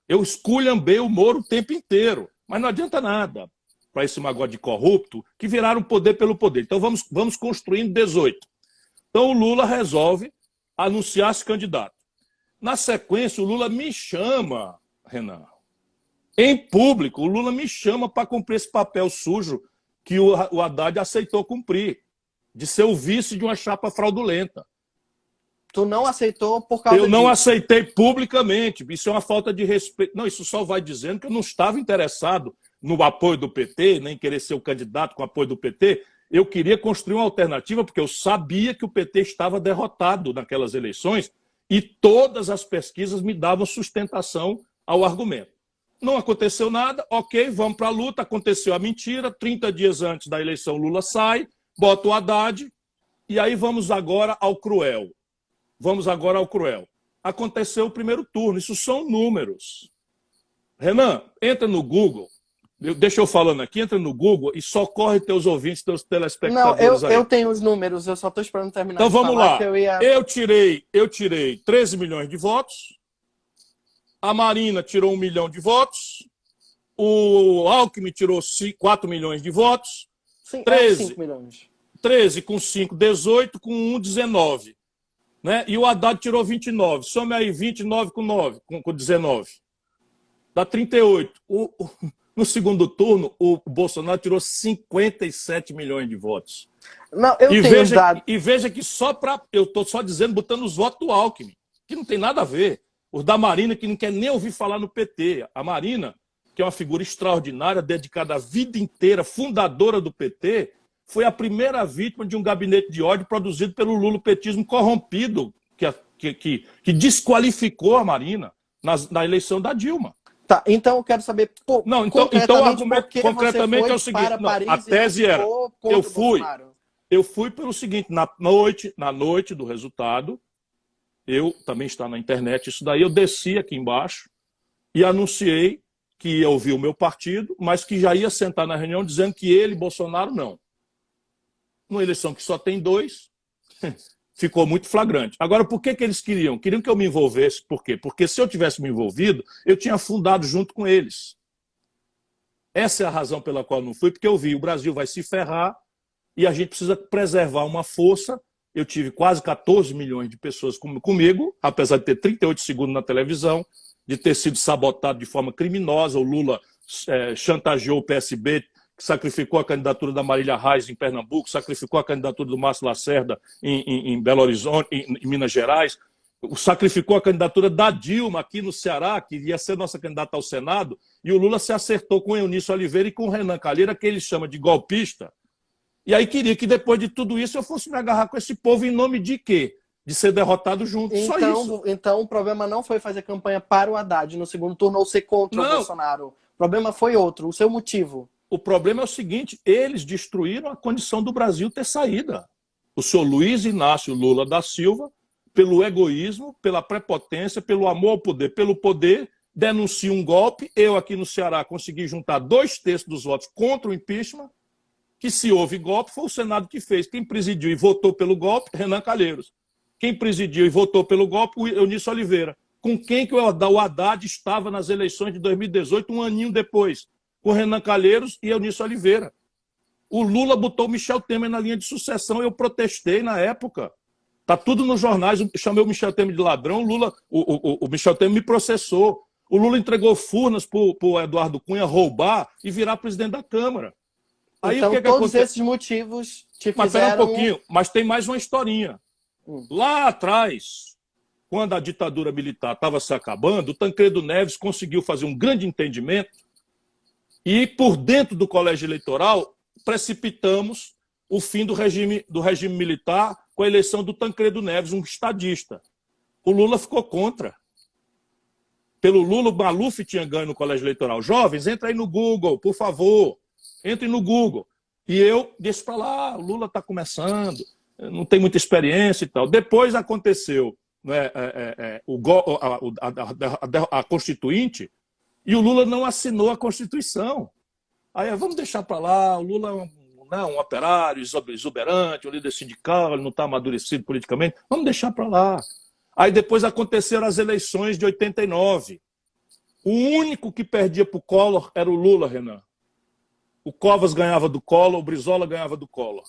Eu esculhambei o Moro o tempo inteiro, mas não adianta nada para esse magode corrupto que viraram poder pelo poder. Então vamos construindo 18. Então o Lula resolve anunciar-se candidato. Na sequência, o Lula me chama, Renan. Em público, o Lula me chama para cumprir esse papel sujo que o Haddad aceitou cumprir, de ser o vice de uma chapa fraudulenta. Tu não aceitou por causa disso? Eu não aceitei publicamente. Isso é uma falta de respeito. Não, isso só vai dizendo que eu não estava interessado no apoio do PT, nem querer ser o candidato com apoio do PT. Eu queria construir uma alternativa porque eu sabia que o PT estava derrotado naquelas eleições e todas as pesquisas me davam sustentação ao argumento. Não aconteceu nada, ok, vamos para a luta, aconteceu a mentira, 30 dias antes da eleição Lula sai, bota o Haddad, e aí vamos agora ao cruel. Aconteceu o primeiro turno, isso são números. Renan, entra no Google, deixa eu falando aqui, entra no Google e socorre teus ouvintes, teus telespectadores. Não, eu tenho os números, eu só estou esperando terminar então de vamos falar lá. que eu ia... Eu tirei 13 milhões de votos, a Marina tirou 1 milhão de votos, o Alckmin tirou 4 milhões de votos, Sim, 13, 5 milhões. 13 com 5, 18, com 1, 19. Né? E o Haddad tirou 29. Some aí 29 com 19. Dá 38. No segundo turno, o Bolsonaro tirou 57 milhões de votos. Não, eu tenho dado. E veja que só para... Eu estou só dizendo, botando os votos do Alckmin, que não tem nada a ver. Os da Marina, que não quer nem ouvir falar no PT. A Marina, que é uma figura extraordinária, dedicada a vida inteira, fundadora do PT, foi a primeira vítima de um gabinete de ódio produzido pelo lulopetismo corrompido, que desqualificou a Marina na eleição da Dilma. Tá, então eu quero saber não, então o argumento concretamente é o seguinte, não, a tese era, eu fui pelo seguinte, na noite do resultado, eu também está na internet isso daí, eu desci aqui embaixo e anunciei que ia ouvir o meu partido, mas que já ia sentar na reunião dizendo que ele, Bolsonaro, não. Numa eleição que só tem 2, ficou muito flagrante. Agora, por que eles queriam? Queriam que eu me envolvesse. Por quê? Porque se eu tivesse me envolvido, eu tinha fundado junto com eles. Essa é a razão pela qual eu não fui, porque eu vi o Brasil vai se ferrar e a gente precisa preservar uma força. Eu tive quase 14 milhões de pessoas comigo, apesar de ter 38 segundos na televisão, de ter sido sabotado de forma criminosa. O Lula chantageou o PSB, sacrificou a candidatura da Marília Reis em Pernambuco, sacrificou a candidatura do Márcio Lacerda em Belo Horizonte, em Minas Gerais, sacrificou a candidatura da Dilma aqui no Ceará, que ia ser nossa candidata ao Senado, e o Lula se acertou com o Eunício Oliveira e com o Renan Calheira, que ele chama de golpista. E aí queria que depois de tudo isso eu fosse me agarrar com esse povo em nome de quê? De ser derrotado junto, só isso. Então o problema não foi fazer campanha para o Haddad no segundo turno ou ser contra o Bolsonaro. O problema foi outro, o seu motivo. O problema é o seguinte, eles destruíram a condição do Brasil ter saída. O senhor Luiz Inácio Lula da Silva, pelo egoísmo, pela prepotência, pelo amor ao poder, pelo poder, denuncia um golpe. Eu aqui no Ceará consegui juntar 2/3 dos votos contra o impeachment, que se houve golpe foi o Senado que fez. Quem presidiu e votou pelo golpe, Renan Calheiros. Quem presidiu e votou pelo golpe, o Eunício Oliveira. Com quem que o Haddad estava nas eleições de 2018, um aninho depois? Com Renan Calheiros e Eunício Oliveira. O Lula botou o Michel Temer na linha de sucessão, eu protestei na época. Está tudo nos jornais, eu chamei o Michel Temer de ladrão, o Michel Temer me processou. O Lula entregou Furnas para o Eduardo Cunha roubar e virar presidente da Câmara. Aí Então, o que que todos acontece? esses motivos te Mas espera um fizeram... pouquinho, mas tem mais uma historinha. Lá atrás, quando a ditadura militar estava se acabando, o Tancredo Neves conseguiu fazer um grande entendimento e, por dentro do colégio eleitoral, precipitamos o fim do regime militar com a eleição do Tancredo Neves, um estadista. O Lula ficou contra. Pelo Lula, o Maluf tinha ganho no colégio eleitoral. Jovens, entra aí no Google, por favor. Entre no Google. E eu disse para lá, o Lula está começando, não tem muita experiência e tal. Depois aconteceu, né, a Constituinte e o Lula não assinou a Constituição. Aí vamos deixar para lá, o Lula é um operário exuberante, um líder sindical, ele não está amadurecido politicamente, vamos deixar para lá. Aí depois aconteceram as eleições de 89. O único que perdia para o Collor era o Lula, Renan. O Covas ganhava do Collor, o Brizola ganhava do Collor.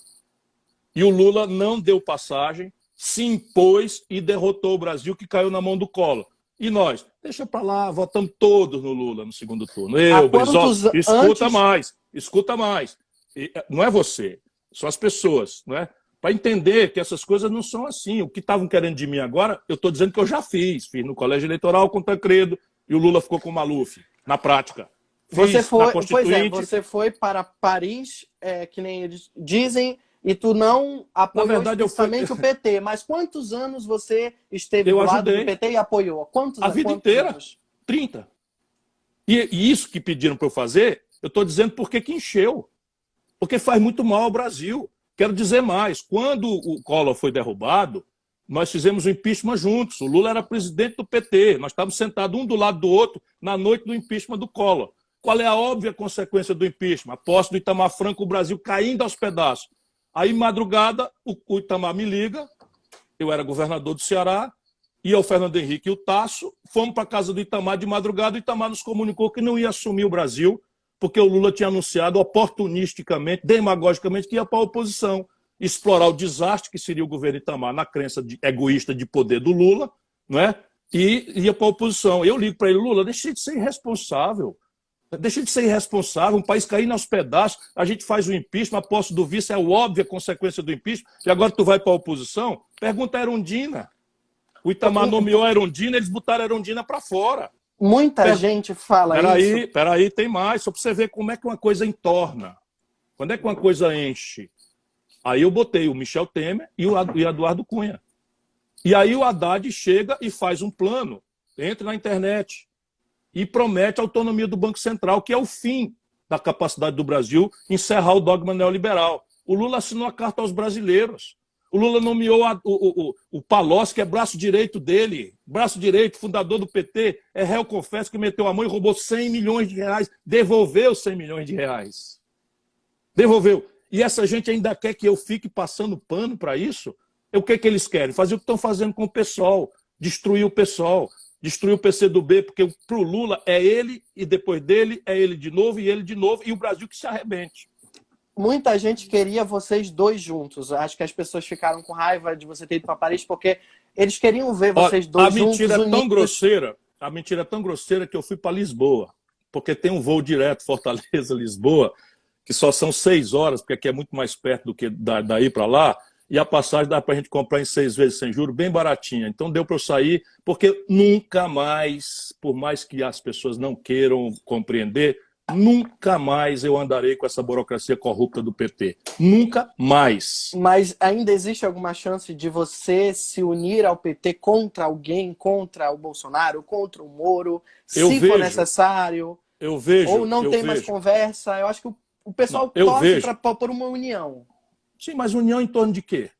E o Lula não deu passagem, se impôs e derrotou o Brasil, que caiu na mão do Collor. E nós, deixa para lá, votamos todos no Lula no segundo turno. Eu, Brizola, escuta mais. Não é você, são as pessoas, não é? Para entender que essas coisas não são assim. O que estavam querendo de mim agora, eu estou dizendo que eu já fiz. Fiz no colégio eleitoral com o Tancredo e o Lula ficou com o Maluf, na prática. Você foi para Paris, que nem eles dizem, e tu não apoiou especificamente o PT. Mas quantos anos você esteve do lado do PT e apoiou? A vida inteira, anos? 30. E isso que pediram para eu fazer, eu estou dizendo porque que encheu. Porque faz muito mal ao Brasil. Quero dizer mais, quando o Collor foi derrubado, nós fizemos o impeachment juntos. O Lula era presidente do PT. Nós estávamos sentados um do lado do outro na noite do impeachment do Collor. Qual é a óbvia consequência do impeachment? A posse do Itamar Franco, o Brasil caindo aos pedaços. Aí, madrugada, o Itamar me liga, eu era governador do Ceará, e o Fernando Henrique e o Tasso, fomos para a casa do Itamar de madrugada, o Itamar nos comunicou que não ia assumir o Brasil, porque o Lula tinha anunciado oportunisticamente, demagogicamente, que ia para a oposição, explorar o desastre que seria o governo Itamar na crença egoísta de poder do Lula, não é? E ia para a oposição. Eu ligo para ele, Lula, deixa de ser irresponsável. Deixa de ser irresponsável, um país caindo aos pedaços, a gente faz o impeachment, a posse do vice é a óbvia consequência do impeachment, e agora tu vai para a oposição? Pergunta a Erundina. O Itamar nomeou a Erundina, eles botaram a Erundina para fora. Muita gente fala isso. Peraí, tem mais, só para você ver como é que uma coisa entorna. Quando é que uma coisa enche? Aí eu botei o Michel Temer e o Eduardo Cunha. E aí o Haddad chega e faz um plano, entra na internet, e promete a autonomia do Banco Central, que é o fim da capacidade do Brasil encerrar o dogma neoliberal. O Lula assinou a carta aos brasileiros. O Lula nomeou o Palocci, que é braço direito dele, braço direito, fundador do PT, é réu confesso que meteu a mão e roubou 100 milhões de reais, devolveu 100 milhões de reais. Devolveu. E essa gente ainda quer que eu fique passando pano para isso? O que eles querem? Fazer o que estão fazendo com o PSOL, destruir o PSOL. Destruiu o PCdoB, porque para o Lula é ele, e depois dele é ele de novo, e ele de novo, e o Brasil que se arrebente. Muita gente queria vocês dois juntos. Acho que as pessoas ficaram com raiva de você ter ido para Paris, porque eles queriam ver vocês dois juntos. A mentira é tão grosseira que eu fui para Lisboa, porque tem um voo direto Fortaleza-Lisboa, que só são 6 horas, porque aqui é muito mais perto do que daí para lá, e a passagem dá para a gente comprar em 6 vezes sem juros, bem baratinha. Então deu para eu sair, porque nunca mais, por mais que as pessoas não queiram compreender, nunca mais eu andarei com essa burocracia corrupta do PT. Nunca mais. Mas ainda existe alguma chance de você se unir ao PT contra alguém, contra o Bolsonaro, contra o Moro, se for necessário? Eu vejo. Ou não tem mais conversa? Eu acho que o pessoal torce por uma união. Sim, mas união em torno de quê?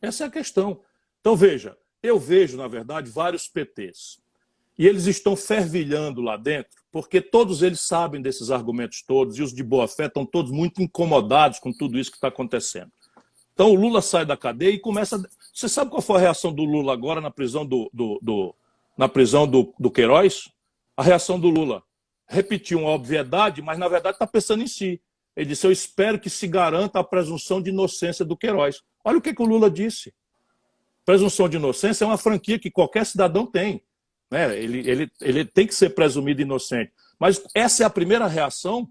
Essa é a questão. Então, veja, eu vejo, na verdade, vários PTs. E eles estão fervilhando lá dentro, porque todos eles sabem desses argumentos todos, e os de boa-fé estão todos muito incomodados com tudo isso que está acontecendo. Então, o Lula sai da cadeia e começa... Você sabe qual foi a reação do Lula agora na prisão do Queiroz? A reação do Lula. Repetiu uma obviedade, mas, na verdade, está pensando em si. Ele disse, eu espero que se garanta a presunção de inocência do Queiroz. Olha o que o Lula disse. Presunção de inocência é uma franquia que qualquer cidadão tem. Né? Ele tem que ser presumido inocente. Mas essa é a primeira reação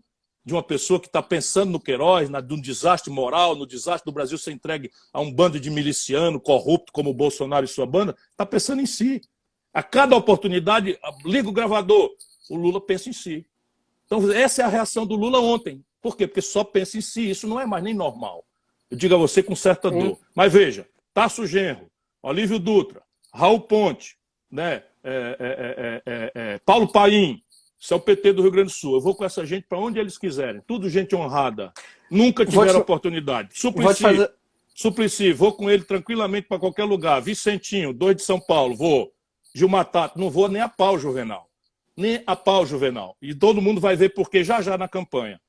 de uma pessoa que está pensando no Queiroz, no desastre moral, no desastre do Brasil ser entregue a um bando de miliciano corrupto como o Bolsonaro e sua banda, está pensando em si. A cada oportunidade, liga o gravador, o Lula pensa em si. Então, essa é a reação do Lula ontem. Por quê? Porque só pensa em si. Isso não é mais nem normal. Eu digo a você com certa dor. Mas veja, Tasso Genro, Olívio Dutra, Raul Ponte, né? Paulo Paim, isso é o PT do Rio Grande do Sul. Eu vou com essa gente para onde eles quiserem. Tudo gente honrada. Nunca tiveram oportunidade. Suplicy, vou com ele tranquilamente para qualquer lugar. Vicentinho, 2 de São Paulo, vou. Gilmar Tato, não vou nem a pau, Juvenal. Nem a pau, Juvenal. E todo mundo vai ver porque já na campanha.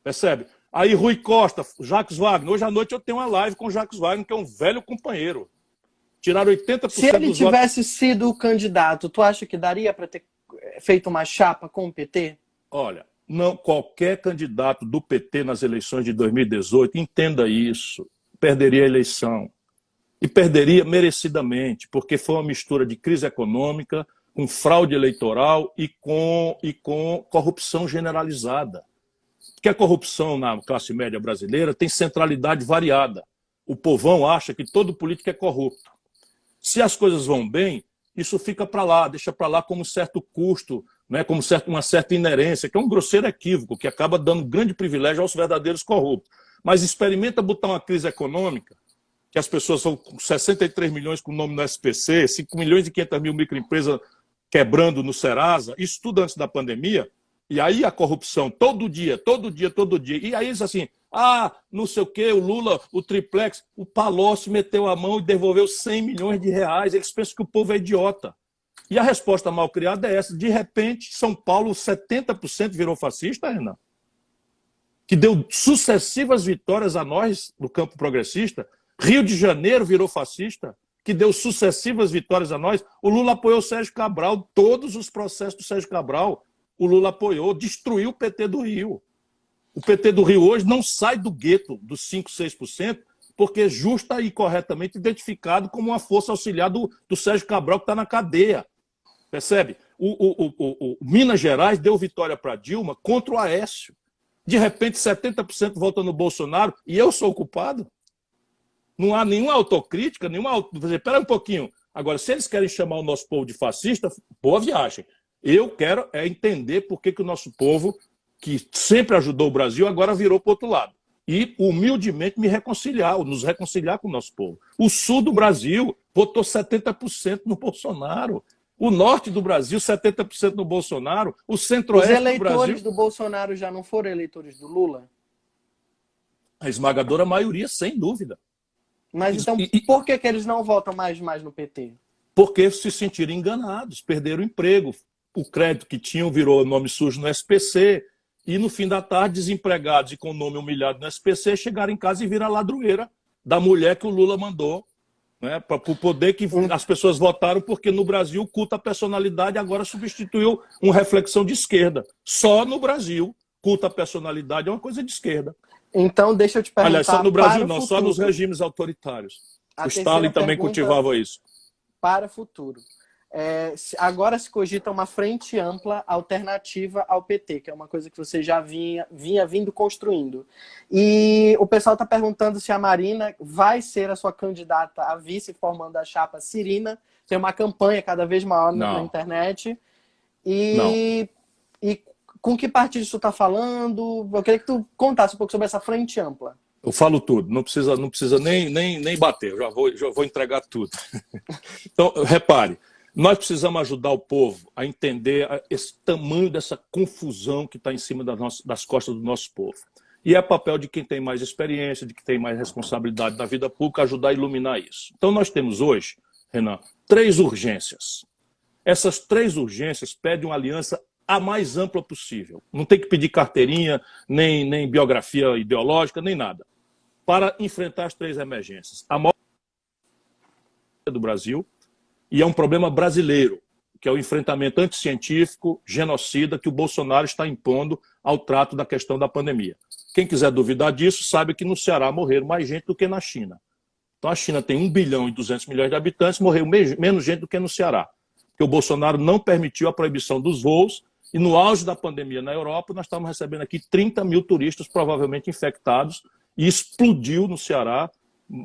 Percebe? Aí Rui Costa, Jacques Wagner. Hoje à noite eu tenho uma live com o Jacques Wagner, que é um velho companheiro. Tiraram 80% dos votos. Se ele tivesse sido o candidato, tu acha que daria para ter feito uma chapa com o PT? Olha, não, qualquer candidato do PT nas eleições de 2018, entenda isso, perderia a eleição. E perderia merecidamente, porque foi uma mistura de crise econômica, com fraude eleitoral e com corrupção generalizada. Porque a corrupção na classe média brasileira tem centralidade variada. O povão acha que todo político é corrupto. Se as coisas vão bem, isso fica para lá, deixa para lá como certo custo, né, como uma certa inerência, que é um grosseiro equívoco, que acaba dando grande privilégio aos verdadeiros corruptos. Mas experimenta botar uma crise econômica, que as pessoas são com 63 milhões com o nome no SPC, 5 milhões e 500 mil microempresas quebrando no Serasa, isso tudo antes da pandemia, e aí a corrupção todo dia. E aí eles assim, não sei o quê, o Lula, o triplex, o Palocci meteu a mão e devolveu 100 milhões de reais, eles pensam que o povo é idiota. E a resposta mal criada é essa, de repente, São Paulo, 70% virou fascista, Renan, que deu sucessivas vitórias a nós, no campo progressista. Rio de Janeiro virou fascista, que deu sucessivas vitórias a nós. O Lula apoiou o Sérgio Cabral, todos os processos do Sérgio Cabral, o Lula apoiou, destruiu o PT do Rio. O PT do Rio hoje não sai do gueto dos 5%, 6%, porque é justa e corretamente identificado como uma força auxiliar do Sérgio Cabral, que está na cadeia. Percebe? O Minas Gerais deu vitória para Dilma contra o Aécio. De repente, 70% votam no Bolsonaro e eu sou o culpado? Não há nenhuma autocrítica, Espera um pouquinho. Agora, se eles querem chamar o nosso povo de fascista, boa viagem. Eu quero entender por que o nosso povo, que sempre ajudou o Brasil, agora virou para o outro lado. E, humildemente, nos reconciliar com o nosso povo. O sul do Brasil votou 70% no Bolsonaro. O norte do Brasil, 70% no Bolsonaro. O centro-oeste do Brasil... Os eleitores do Bolsonaro já não foram eleitores do Lula? A esmagadora maioria, sem dúvida. Mas então, por que eles não votam mais no PT? Porque se sentiram enganados, perderam o emprego. O crédito que tinham virou nome sujo no SPC. E no fim da tarde, desempregados e com o nome humilhado no SPC, chegaram em casa e viram a ladroeira da mulher que o Lula mandou. Né, para o poder que as pessoas votaram, porque no Brasil o culto à personalidade agora substituiu uma reflexão de esquerda. Só no Brasil, culto à personalidade é uma coisa de esquerda. Então, deixa eu te perguntar. Aliás, só no Brasil não, só nos regimes autoritários. O Stalin também cultivava isso. Para o futuro. Agora se cogita uma frente ampla alternativa ao PT, que é uma coisa que você já vinha vindo construindo. E o pessoal está perguntando se a Marina vai ser a sua candidata a vice, formando a chapa Cirina. Tem uma campanha cada vez maior na internet. E com que partido tu está falando? Eu queria que tu contasse um pouco sobre essa frente ampla. Eu falo tudo, não precisa nem bater, eu já vou entregar tudo. Então, repare, nós precisamos ajudar o povo a entender esse tamanho dessa confusão que está em cima das costas do nosso povo. E é papel de quem tem mais experiência, de quem tem mais responsabilidade na vida pública, ajudar a iluminar isso. Então nós temos hoje, Renan, 3 urgências. Essas 3 urgências pedem uma aliança a mais ampla possível. Não tem que pedir carteirinha, nem biografia ideológica, nem nada. Para enfrentar as 3 emergências. A maior do Brasil, e é um problema brasileiro, que é o enfrentamento anticientífico, genocida, que o Bolsonaro está impondo ao trato da questão da pandemia. Quem quiser duvidar disso, sabe que no Ceará morreram mais gente do que na China. Então a China tem 1 bilhão e 200 milhões de habitantes, morreu menos gente do que no Ceará. Porque o Bolsonaro não permitiu a proibição dos voos E no auge da pandemia na Europa, nós estávamos recebendo aqui 30 mil turistas provavelmente infectados e explodiu no Ceará,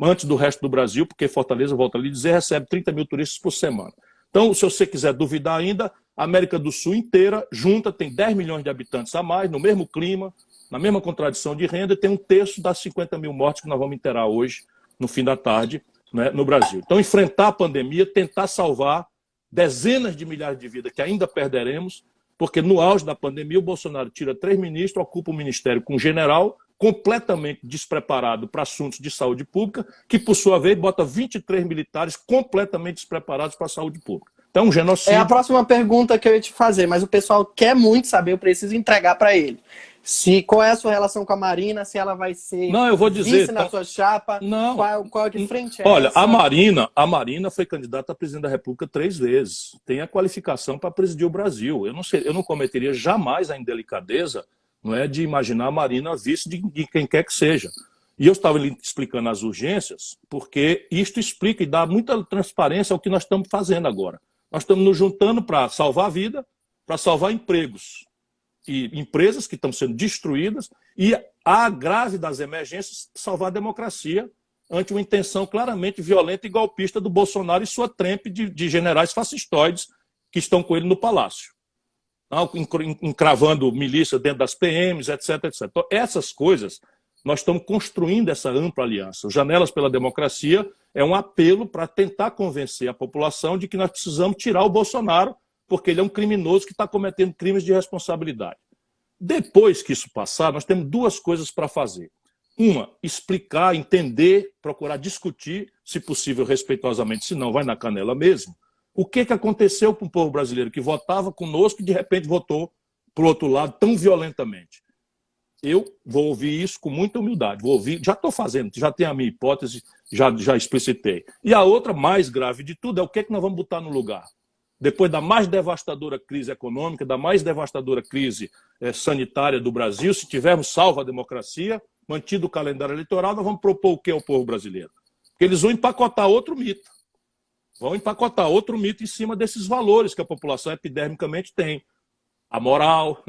antes do resto do Brasil, porque Fortaleza, volto ali a dizer, recebe 30 mil turistas por semana. Então, se você quiser duvidar ainda, a América do Sul inteira, junta, tem 10 milhões de habitantes a mais, no mesmo clima, na mesma contradição de renda, e tem um terço das 50 mil mortes que nós vamos inteirar hoje, no fim da tarde, né, no Brasil. Então, enfrentar a pandemia, tentar salvar dezenas de milhares de vidas que ainda perderemos, porque no auge da pandemia o Bolsonaro tira 3 ministros, ocupa o ministério com um general completamente despreparado para assuntos de saúde pública, que por sua vez bota 23 militares completamente despreparados para a saúde pública. Então, um genocídio. É a próxima pergunta que eu ia te fazer, mas o pessoal quer muito saber, eu preciso entregar para ele. Qual é a sua relação com a Marina, se ela vai ser não, eu vou dizer, vice na sua chapa, não, qual que frente é olha, essa? a Marina foi candidata a presidente da República 3 vezes. Tem a qualificação para presidir o Brasil. Eu não cometeria jamais a indelicadeza, não é, de imaginar a Marina vice de quem quer que seja. E eu estava lhe explicando as urgências, porque isto explica e dá muita transparência ao que nós estamos fazendo agora. Nós estamos nos juntando para salvar a vida, para salvar empregos e empresas que estão sendo destruídas, e a grave das emergências, salvar a democracia ante uma intenção claramente violenta e golpista do Bolsonaro e sua trempe de generais fascistoides que estão com ele no palácio, encravando milícia dentro das PMs, etc, etc. Então, essas coisas, nós estamos construindo essa ampla aliança. O Janelas pela Democracia é um apelo para tentar convencer a população de que nós precisamos tirar o Bolsonaro, porque ele é um criminoso que está cometendo crimes de responsabilidade. Depois que isso passar, nós temos duas coisas para fazer. Uma, explicar, entender, procurar discutir, se possível respeitosamente, se não vai na canela mesmo, o que aconteceu com o povo brasileiro que votava conosco e de repente votou para o outro lado tão violentamente. Eu vou ouvir isso com muita humildade, vou ouvir, já estou fazendo, já tenho a minha hipótese, já explicitei. E a outra, mais grave de tudo, é o que nós vamos botar no lugar. Depois da mais devastadora crise econômica, da mais devastadora crise sanitária do Brasil, se tivermos salvo a democracia, mantido o calendário eleitoral, nós vamos propor o que ao povo brasileiro? Porque eles vão empacotar outro mito. Vão empacotar outro mito em cima desses valores que a população epidermicamente tem. A moral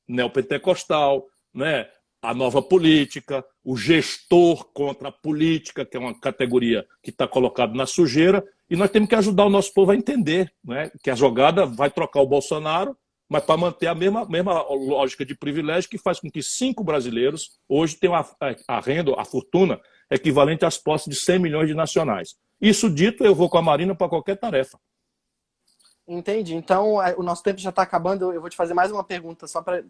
neopentecostal, né? A nova política, o gestor contra a política, que é uma categoria que está colocada na sujeira, e nós temos que ajudar o nosso povo a entender, né, que a jogada vai trocar o Bolsonaro, mas para manter a mesma lógica de privilégio que faz com que 5 brasileiros hoje tenham a renda, a fortuna, equivalente às posses de 100 milhões de nacionais. Isso dito, eu vou com a Marina para qualquer tarefa. Entendi. Então, o nosso tempo já está acabando. Eu vou te fazer mais uma pergunta, só para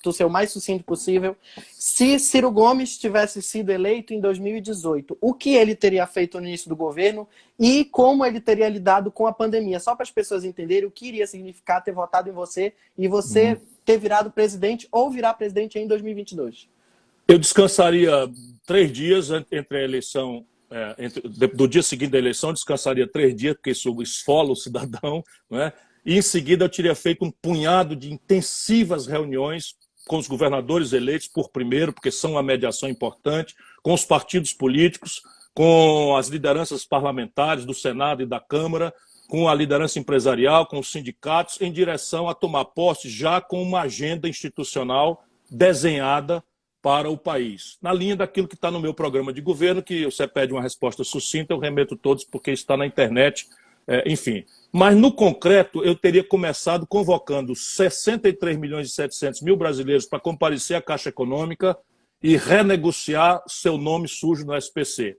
tu ser o mais sucinto possível. Se Ciro Gomes tivesse sido eleito em 2018, o que ele teria feito no início do governo e como ele teria lidado com a pandemia? Só para as pessoas entenderem o que iria significar ter votado em você e você ter virado presidente ou virar presidente em 2022. Eu descansaria 3 dias entre a eleição... do dia seguinte da eleição, eu descansaria 3 dias, porque isso esfola o cidadão, né? E em seguida eu teria feito um punhado de intensivas reuniões com os governadores eleitos por primeiro, porque são uma mediação importante, com os partidos políticos, com as lideranças parlamentares do Senado e da Câmara, com a liderança empresarial, com os sindicatos, em direção a tomar posse já com uma agenda institucional desenhada para o país, na linha daquilo que está no meu programa de governo, que você pede uma resposta sucinta, eu remeto todos porque está na internet, enfim. Mas, no concreto, eu teria começado convocando 63 milhões e 700 mil brasileiros para comparecer à Caixa Econômica e renegociar seu nome sujo no SPC.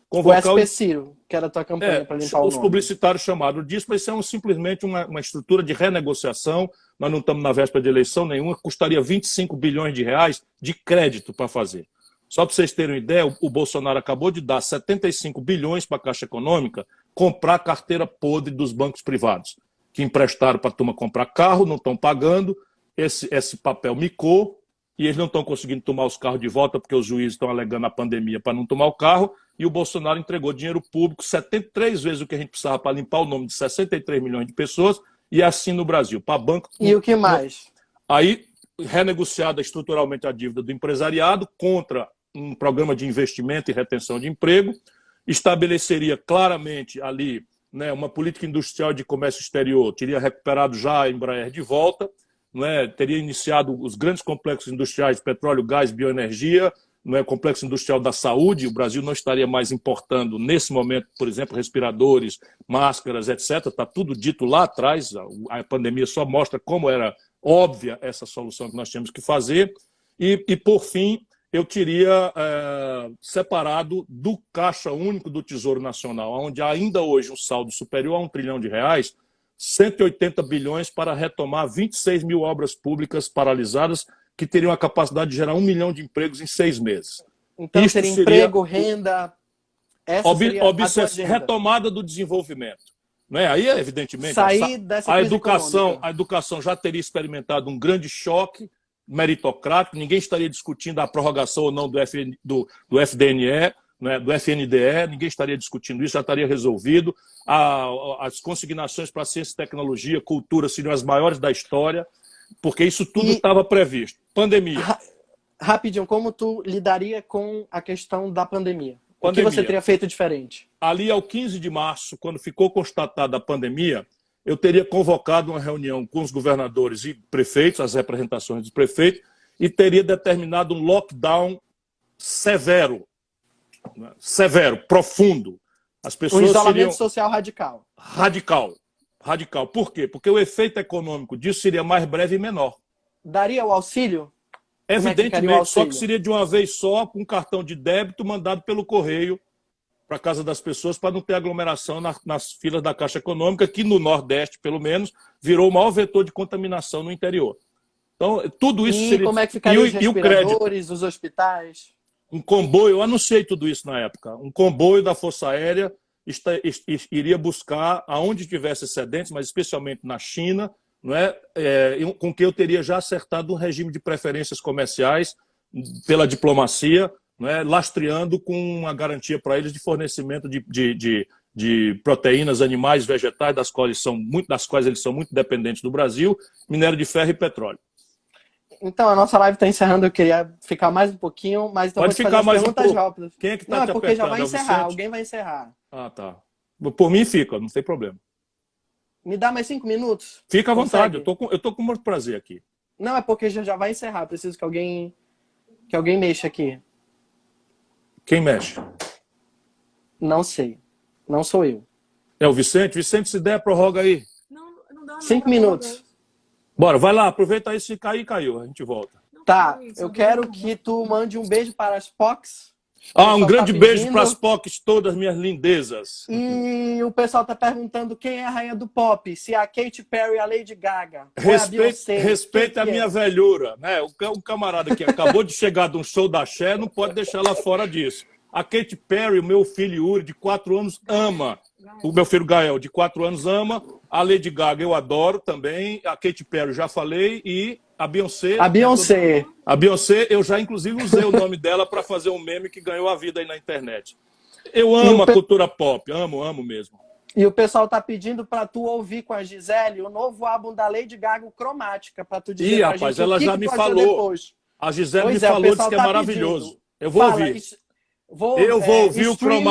Convocar o SP Ciro, que era a tua campanha para limpar o nome. Os publicitários chamaram disso, mas isso é simplesmente uma estrutura de renegociação. Nós não estamos na véspera de eleição nenhuma, custaria 25 bilhões de reais de crédito para fazer. Só para vocês terem uma ideia, o Bolsonaro acabou de dar 75 bilhões para a Caixa Econômica comprar carteira podre dos bancos privados, que emprestaram para a turma comprar carro, não estão pagando, esse papel micou, e eles não estão conseguindo tomar os carros de volta porque os juízes estão alegando a pandemia para não tomar o carro, e o Bolsonaro entregou dinheiro público 73 vezes o que a gente precisava para limpar o nome de 63 milhões de pessoas, e assim no Brasil, para banco... E o que mais? Aí, renegociada estruturalmente a dívida do empresariado contra um programa de investimento e retenção de emprego, estabeleceria claramente ali né, uma política industrial de comércio exterior, teria recuperado já a Embraer de volta, né, teria iniciado os grandes complexos industriais de petróleo, gás, bioenergia, né, complexo industrial da saúde. O Brasil não estaria mais importando, nesse momento, por exemplo, respiradores, máscaras, etc. Está tudo dito lá atrás. A pandemia só mostra como era óbvia essa solução que nós tínhamos que fazer. E por fim, eu teria separado do Caixa Único do Tesouro Nacional, onde há ainda hoje um saldo superior a R$ 1 trilhão, 180 bilhões para retomar 26 mil obras públicas paralisadas, que teriam a capacidade de gerar 1 milhão de empregos em 6 meses. Então, seria emprego, renda, essa seria a tua agenda. Retomada do desenvolvimento. Né? Aí, evidentemente, sair dessa crise econômica. A educação já teria experimentado um grande choque meritocrático, ninguém estaria discutindo a prorrogação ou não do FDNE, né, do FNDE, ninguém estaria discutindo isso, já estaria resolvido. As consignações para ciência e tecnologia, cultura, seriam as maiores da história, porque isso tudo estava previsto. Pandemia. Rapidinho, como tu lidaria com a questão da pandemia? O que você teria feito diferente? Ali, ao 15 de março, quando ficou constatada a pandemia, eu teria convocado uma reunião com os governadores e prefeitos, as representações dos prefeitos, e teria determinado um lockdown severo, profundo. As pessoas um isolamento social radical. Radical. Por quê? Porque o efeito econômico disso seria mais breve e menor. Daria o auxílio? Evidentemente, só que seria de uma vez só, com um cartão de débito mandado pelo correio para a casa das pessoas, para não ter aglomeração nas filas da Caixa Econômica, que no Nordeste, pelo menos, virou o maior vetor de contaminação no interior. Então, tudo isso seria... Como é que ficariam os respiradores, os hospitais? Um comboio, eu anunciei tudo isso na época, um comboio da Força Aérea iria buscar aonde tivesse excedentes, mas especialmente na China, não é? Com que eu teria já acertado um regime de preferências comerciais pela diplomacia, não é? Lastreando com uma garantia para eles de fornecimento de proteínas animais, vegetais, das quais eles são muito dependentes do Brasil, minério de ferro e petróleo. Então, a nossa live está encerrando, eu queria ficar mais um pouquinho, mas então pode vou te ficar fazer mais perguntas um pouco. rápidas. Quem é que está Não, te é porque apertando? já vai encerrar, alguém vai encerrar. Ah, tá. Por mim fica, não tem problema. Me dá mais 5 minutos? Fica à vontade, eu tô com muito prazer aqui. Não, é porque já vai encerrar, preciso que alguém mexa aqui. Quem mexe? Não sei, não sou eu. É o Vicente? Vicente, se der, prorroga aí. Não dá. 5 minutos. Bora, vai lá, aproveita aí, se cair, caiu, a gente volta. Tá, eu quero que tu mande um beijo para as POCs. Um grande beijo para as POCs todas, minhas lindezas. E o pessoal tá perguntando quem é a rainha do pop, se é a Katy Perry, a Lady Gaga. Respeita a minha velhura, né? O camarada que acabou de chegar de um show da Cher não pode deixar ela fora disso. A Katy Perry, o meu filho Yuri, de 4 anos, ama. O meu filho Gael, de 4 anos, ama. A Lady Gaga eu adoro também. A Katy Perry já falei. E a Beyoncé. A Beyoncé, eu já inclusive usei o nome dela para fazer um meme que ganhou a vida aí na internet. Eu amo a cultura pop, amo mesmo. E o pessoal tá pedindo para tu ouvir com a Gisele o novo álbum da Lady Gaga, o Cromática, para tu dizer pra rapaz, gente ela já me falou. A Gisele me falou, disse que é maravilhoso. Eu vou ouvir. Eu vou ouvir o Cromática.